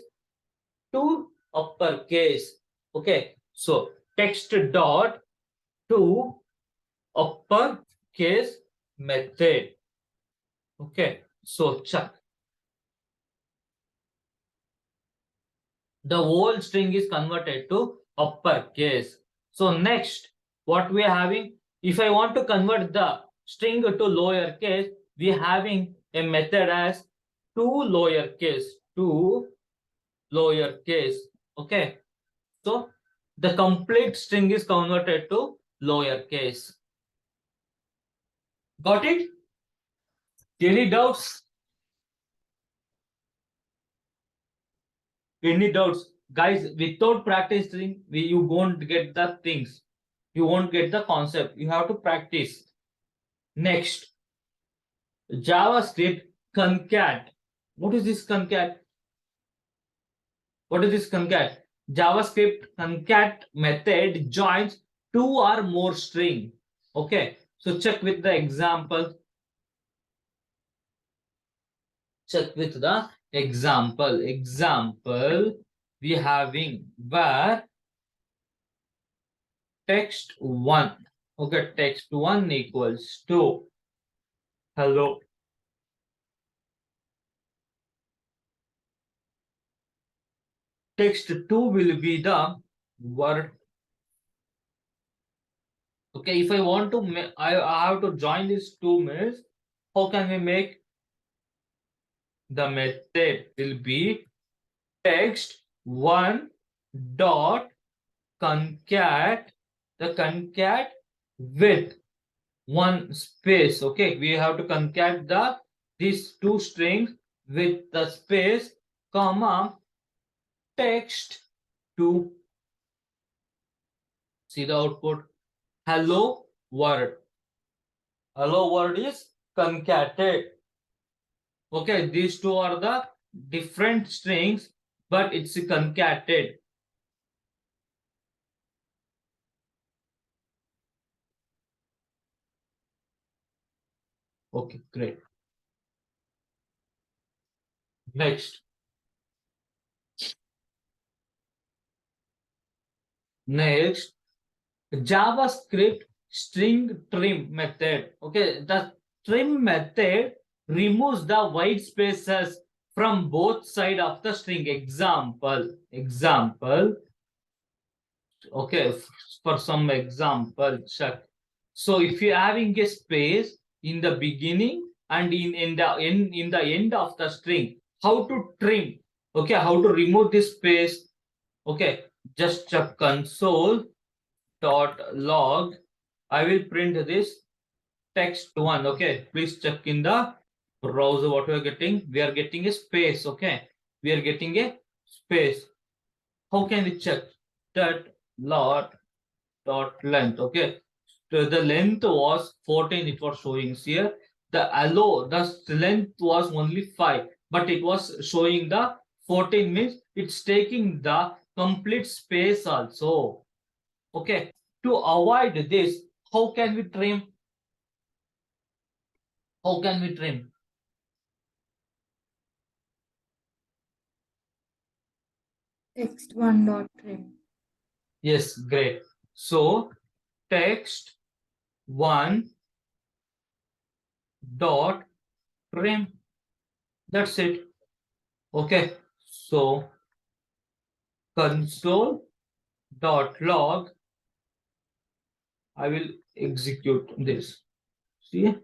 to uppercase. Okay, so text dot to uppercase method. Okay, so check. The whole string is converted to uppercase. So next, what we are having, if I want to convert the string to lowercase, we are having a method as to lowercase, to lowercase. Okay, so the complete string is converted to lowercase. Got it? Any doubts? Any doubts? Guys, without practicing, you won't get the things. You won't get the concept. You have to practice. Next, JavaScript concat. What is this concat? What is this concat? JavaScript concat method joins two or more string. Okay, so check with the example. Check with the example. Example, we having where text 1. Okay, text 1 equals to hello. Text 2 will be the word. Okay, if I want to I have to join these two minutes. How can we make? The method will be text 1 dot concat, the concat with one space. Okay, we have to concat these two strings with the space, comma, text to see the output. Hello world. Hello world is concated. Okay, these two are the different strings, but it's concated. Okay, great. Next. Next, JavaScript string trim method. Okay, the trim method removes the white spaces from both side of the string. Example. Okay, for some example, check. So if you're having a space in the beginning and in the end of the string, how to trim? Okay, how to remove this space? Okay, just check console dot log. I will print this text one. Okay, please check in the browser what we are getting. We are getting a space. Okay, we are getting a space. How can we check that lot dot length? Okay, so the length was 14. It was showing here. The length was only 5, but it was showing the 14 means it's taking the complete space also. Okay, to avoid this, how can we trim? How can we trim? Text one dot trim. Yes, great. So text one dot trim. That's it. Okay. So console dot log. I will execute this. See,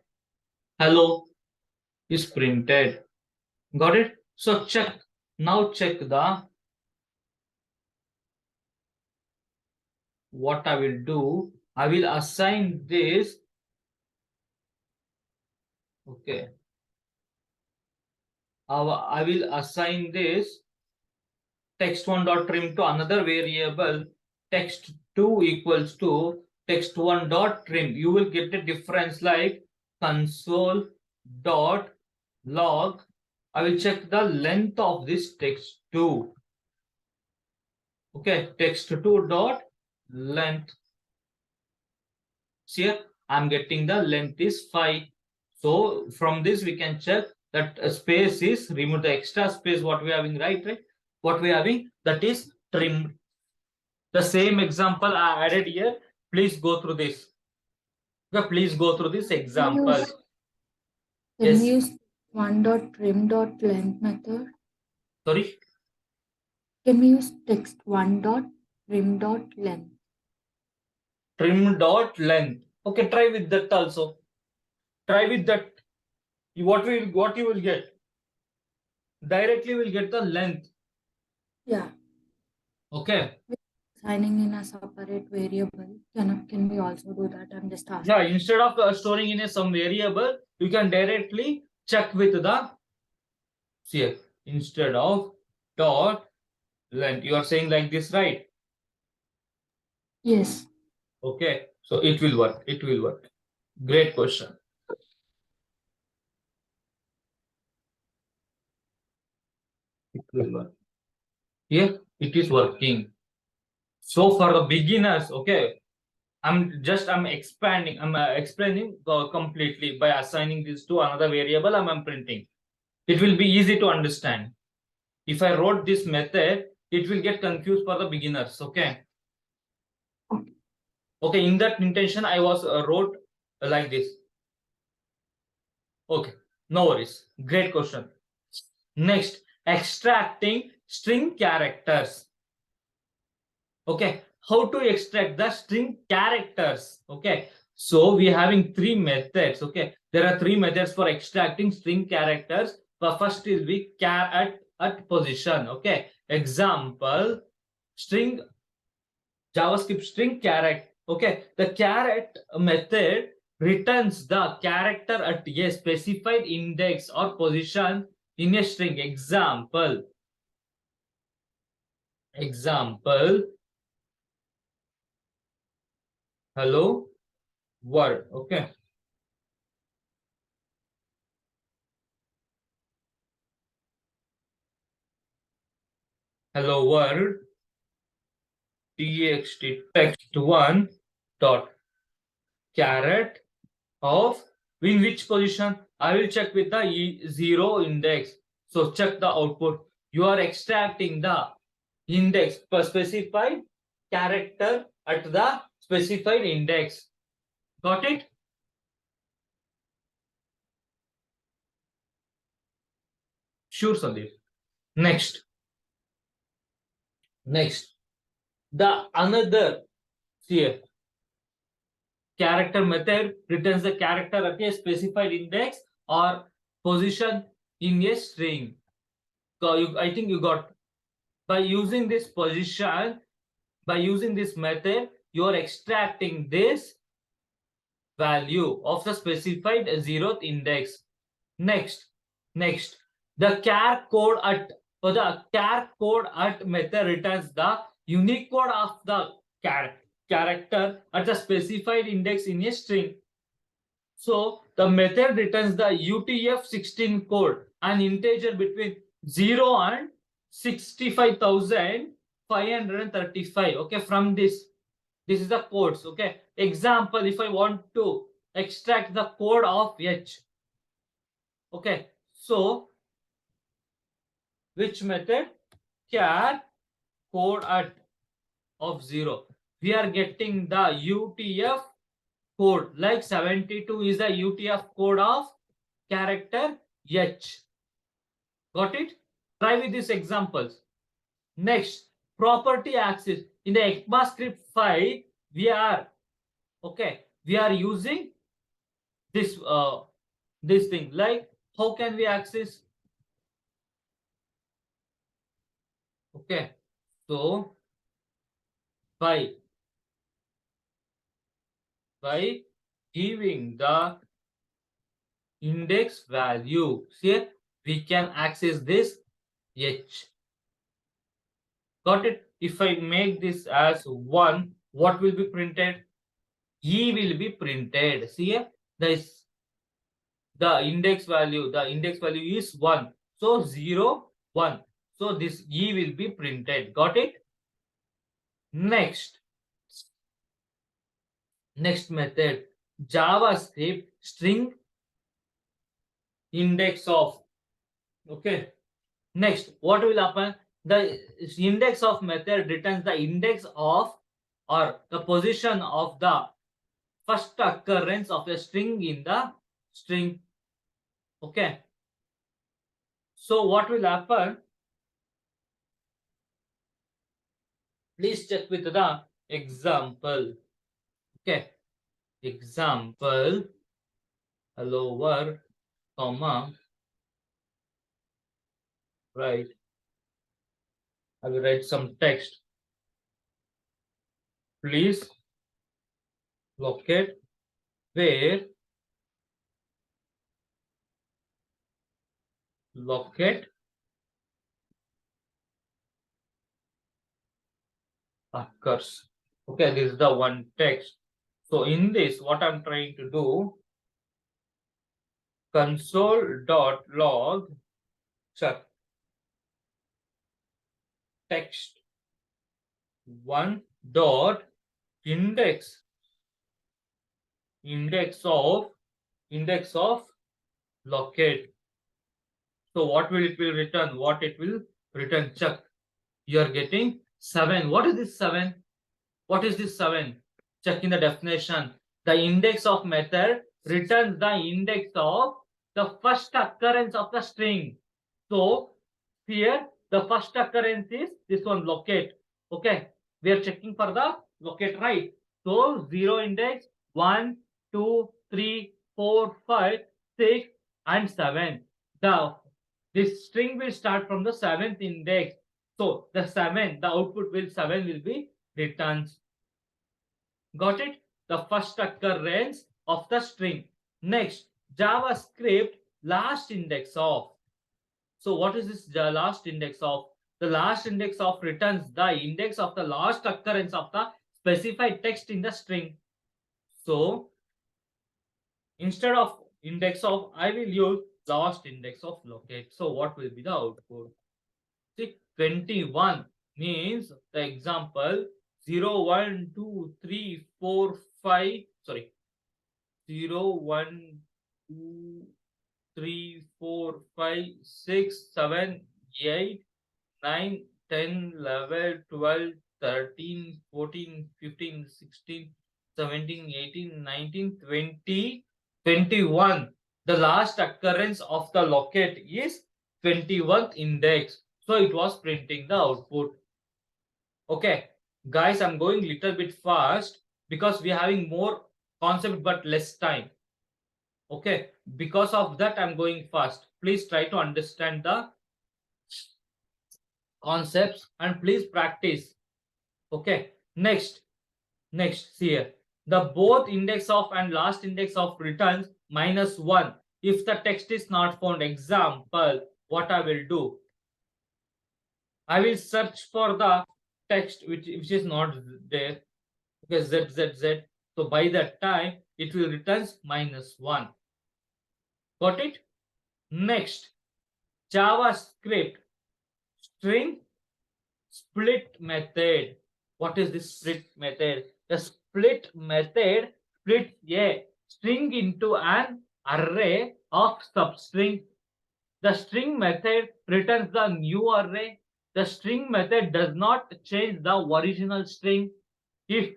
hello is printed. Got it? So check. Now check the what I will do. I will assign this. Okay. I will assign this text1 dot trim to another variable text2 equals to text1 dot trim. You will get a difference like console dot log. I will check the length of this text2. Okay, text2 dot length. Here I'm getting the length is 5. So from this we can check that space is remove the extra space what we are having, right? What we are having, that is trimmed. The same example I added here. Please go through this. Okay, please go through this example. Can Yes. we use one dot trim dot length method? Sorry. Can we use text one dot trim dot length? Trim dot length. Okay, try with that also. Try with that. What you will get? Directly will get the length. Yeah. Okay. Signing in a separate variable. Can we also do that? I'm just asking. Yeah, instead of storing in some variable, you can directly check with the here instead of dot length. You are saying like this, right? Yes. Okay, so it will work. It will work. Great question. It will work. Here it is working. So for the beginners, okay, I'm expanding. I'm explaining completely by assigning this to another variable. I'm printing. It will be easy to understand. If I wrote this method, it will get confused for the beginners. Okay. Okay. In that intention, I was wrote like this. Okay. No worries. Great question. Next, extracting string characters. Okay, how to extract the string characters? Okay, so we are having 3 methods. Okay, there are 3 methods for extracting string characters. The first is we char at position. Okay, example string JavaScript string character. Okay, the caret method returns the character at a specified index or position in a string. Example hello world. Okay, hello world txt text1 dot caret of in which position. I will check with the 0 index. So check the output. You are extracting the index per specified character at the specified index. Got it? Sure, Sandeep. Next, the another here character method returns the character at a specified index or position in a string. So I think you got, by using this position, by using this method, you are extracting this value of the specified zeroth index. Next, the char code at, or the char code at method returns the unique code of the character at the specified index in a string. So the method returns the UTF-16 code, an integer between 0 and 65,535. Okay, from this is the codes. Okay, example, if I want to extract the code of H. Okay, so which method? Char code at of 0. We are getting the UTF code, like 72 is the UTF code of character H. Got it? Try with these examples. Next, property access. In the ECMAScript 5, we are using this this thing. Like, how can we access? Okay, so by giving the index value, here we can access this H. Got it? If I make this as 1, what will be printed? E will be printed. See here, this the index value is 1. So 0, 1. So this E will be printed. Got it? Next method, JavaScript string index of. Okay. Next, what will happen? The index of method returns the index of, or the position of the first occurrence of a string in the string. Okay. So what will happen? Please check with the example. Okay. Example, hello world, comma, right. I will write some text. Please locate where locate occurs. Okay, this is the one text. So in this, what I'm trying to do, console.log check text 1 dot index of locate. So what will it will return? What it will return? Check. You are getting 7. What is this 7? What is this 7? Check in the definition. The index of method returns the index of the first occurrence of the string. So here the first occurrence is this one, locate. Okay, we are checking for the locate, right? So 0 index, 1, 2, 3, 4, 5, 6, and 7. This string will start from the 7th index. So the output will 7 will be returns. Got it? The first occurrence of the string. Next, JavaScript last index of. So what is this last index of? The last index of returns the index of the last occurrence of the specified text in the string. So instead of index of, I will use last index of locate. So what will be the output? See, 21 means the example 0, 1, 2, 3, 4, 5. Sorry, 0, 1, 2, 3, 4, 5, 6, 7, 8, 9, 10, 11, 12, 13, 14, 15, 16, 17, 18, 19, 20, 21. The last occurrence of the locate is 21st index. So it was printing the output. Okay, guys, I'm going little bit fast because we are having more concept but less time. Okay, because of that, I'm going fast. Please try to understand the concepts and please practice. Okay, next see here. The both index of and last index of returns -1 if the text is not found. Example, what I will do, I will search for the text which is not there. Okay, z. So by that time it will returns -1. Got it? Next, JavaScript string split method. What is this split method? The split method splits a string into an array of substring. The string method returns the new array. The string method does not change the original string. If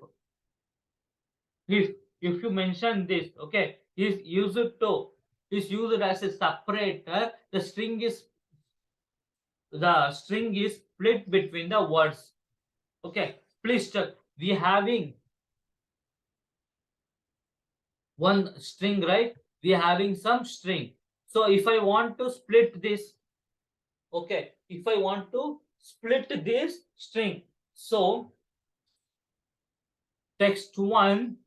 you mention this, okay, is used as a separator. The string is split between the words. Okay, please check. We having one string, right? We having some string. So if I want to split this, okay, if I want to split this string, so text1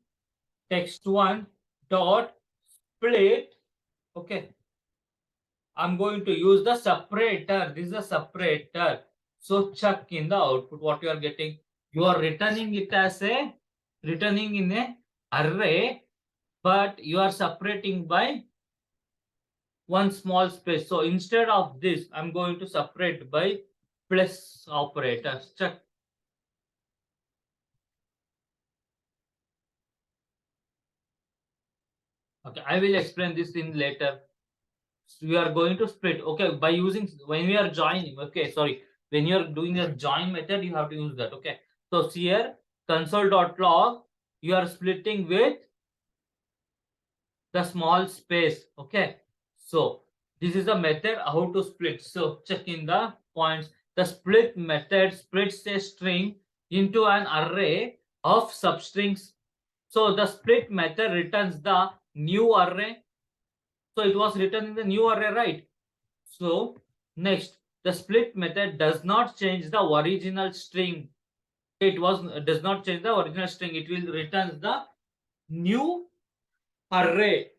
dot split. Okay, I'm going to use the separator. This is a separator. So check in the output what you are getting. You are returning it as a returning in a array, but you are separating by one small space. So instead of this, I'm going to separate by plus operator. Check. Okay, I will explain this in later. So we are going to split. Okay, by using when we are joining. Okay, sorry. When you are doing a join method, you have to use that. Okay. So here console.log, you are splitting with the small space. Okay, so this is the method how to split. So check in the points. The split method splits a string into an array of substrings. So the split method returns the new array. So it was written in the new array, right? So next, the split method does not change the original string. It does not change the original string. It will return the new array.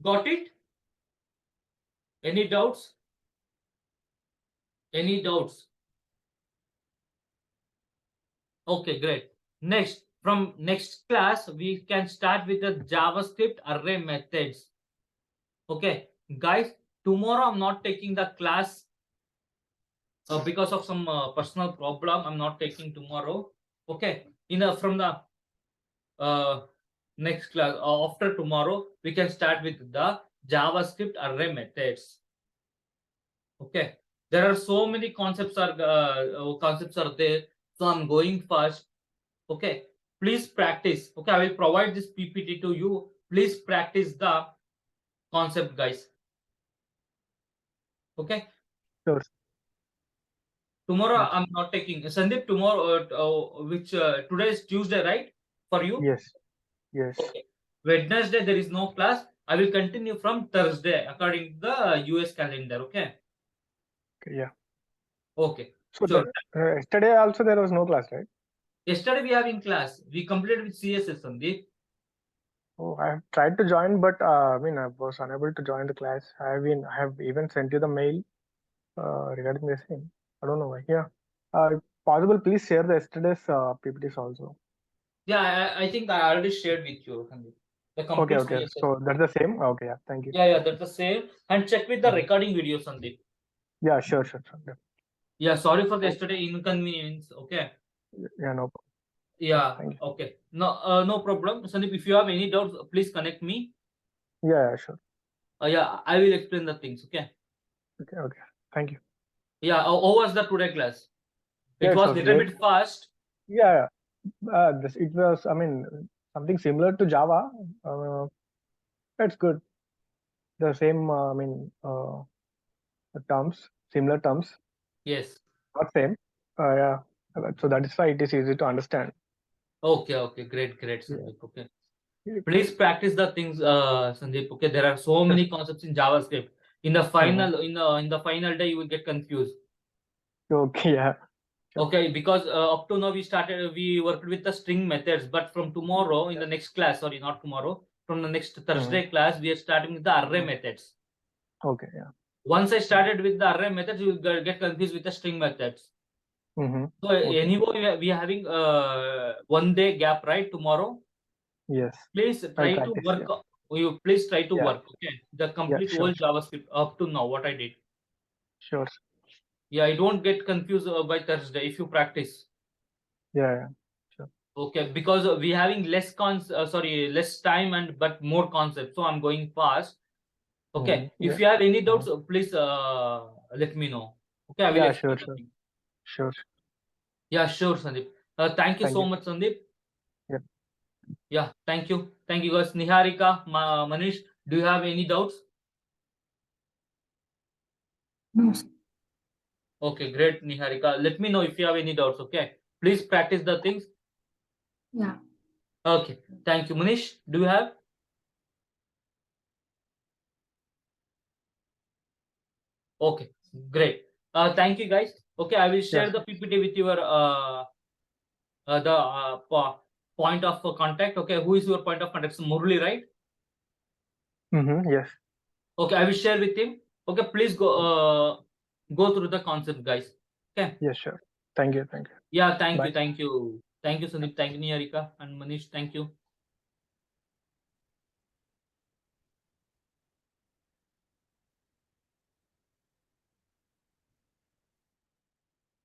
Got it? Any doubts? Any doubts? Okay, great. Next, from next class, we can start with the JavaScript array methods. Okay, guys, tomorrow I'm not taking the class because of some personal problem. I'm not taking tomorrow. Okay, from the next class after tomorrow, we can start with the JavaScript array methods. Okay, there are so many concepts are there, so I'm going fast. Okay, please practice. Okay, I will provide this PPT to you. Please practice the concept, guys. Okay, Sure. tomorrow Yes. I'm not taking Sandeep. Tomorrow, which today is Tuesday, right? For you? Yes. Yes. Okay. Wednesday there is no class. I will continue from Thursday according to the US calendar. Okay. Okay, yeah. Okay. So Sure. yesterday also there was no class, right? Yesterday we have in class. We completed with CSS, Sandeep. Oh, I have tried to join, but I mean, I was unable to join the class. I have even sent you the mail regarding the same. I don't know why. Yeah. If possible, please share the yesterday's PPTs also. Yeah, I think I already shared with you, Sandeep. The Okay, complete okay. CSS. So that's the same. Okay, yeah. Thank you. Yeah, that's the same. And check with the Mhm. recording video, Sandeep. Yeah, sure. Yeah. Yeah, sorry for the Oh, yesterday inconvenience. Okay. yeah, no problem. Yeah, Thank you. okay. No problem. Sandeep, if you have any doubts, please connect me. Yeah, sure. Yeah, I will explain the things. Okay. Okay. Thank you. Yeah, how was the today class? Yeah, It it was was little great. bit fast. Yeah, this it was. I mean, something similar to Java. That's good. The same. Terms, similar terms, Yes. not same. Yeah. So that is why it is easy to understand. Okay, okay, great, great, Yeah. Sandeep. Okay. Yeah. Please practice the things, Sandeep. Okay, there are so many concepts in JavaScript. In the final, in the final day, you will get confused. Okay. Yeah. Sure. Okay, because up to now we worked with the string methods, but from tomorrow in the next class, sorry, not tomorrow, from the next Thursday class, we are starting with the array methods. Okay. Yeah. Once I started with the array methods, you will get confused with the string methods. So Okay. anyway, we are having 1 day gap, right? Tomorrow. Yes. Please I'll try to practice. work. Yeah. You please try to Yeah. work. Okay, the Yeah. complete Sure. whole JavaScript up to now. What I did. Sure. Yeah, I don't get confused by Thursday if you practice. Yeah. Yeah. Sure. Okay, because we having less time and but more concepts. So I'm going fast. Okay, if Yeah. you have any doubts, please let me know. Okay, I will Yeah. explain Sure. the Sure. thing. Sure. Yeah, sure, Sandeep. Thank you Thank so you. much, Sandeep. Yeah. Yeah, thank you guys. Niharika, Manish, do you have any doubts? No, sir. Okay, great, Niharika. Let me know if you have any doubts. Okay, please practice the things. Yeah. Okay, thank you, Manish. Do you have? Okay, great. Thank you, guys. Okay, I will share Yes. the PPT with your the point of contact. Okay, who is your point of contact? So Murli, right? Yes. Okay, I will share with him. Okay, please go through the concept, guys. Okay. Yes. Sure. Thank you. Thank you. Yeah, thank Bye. you, thank you, thank you, Sandeep. Thank you, Niharika and Manish. Thank you.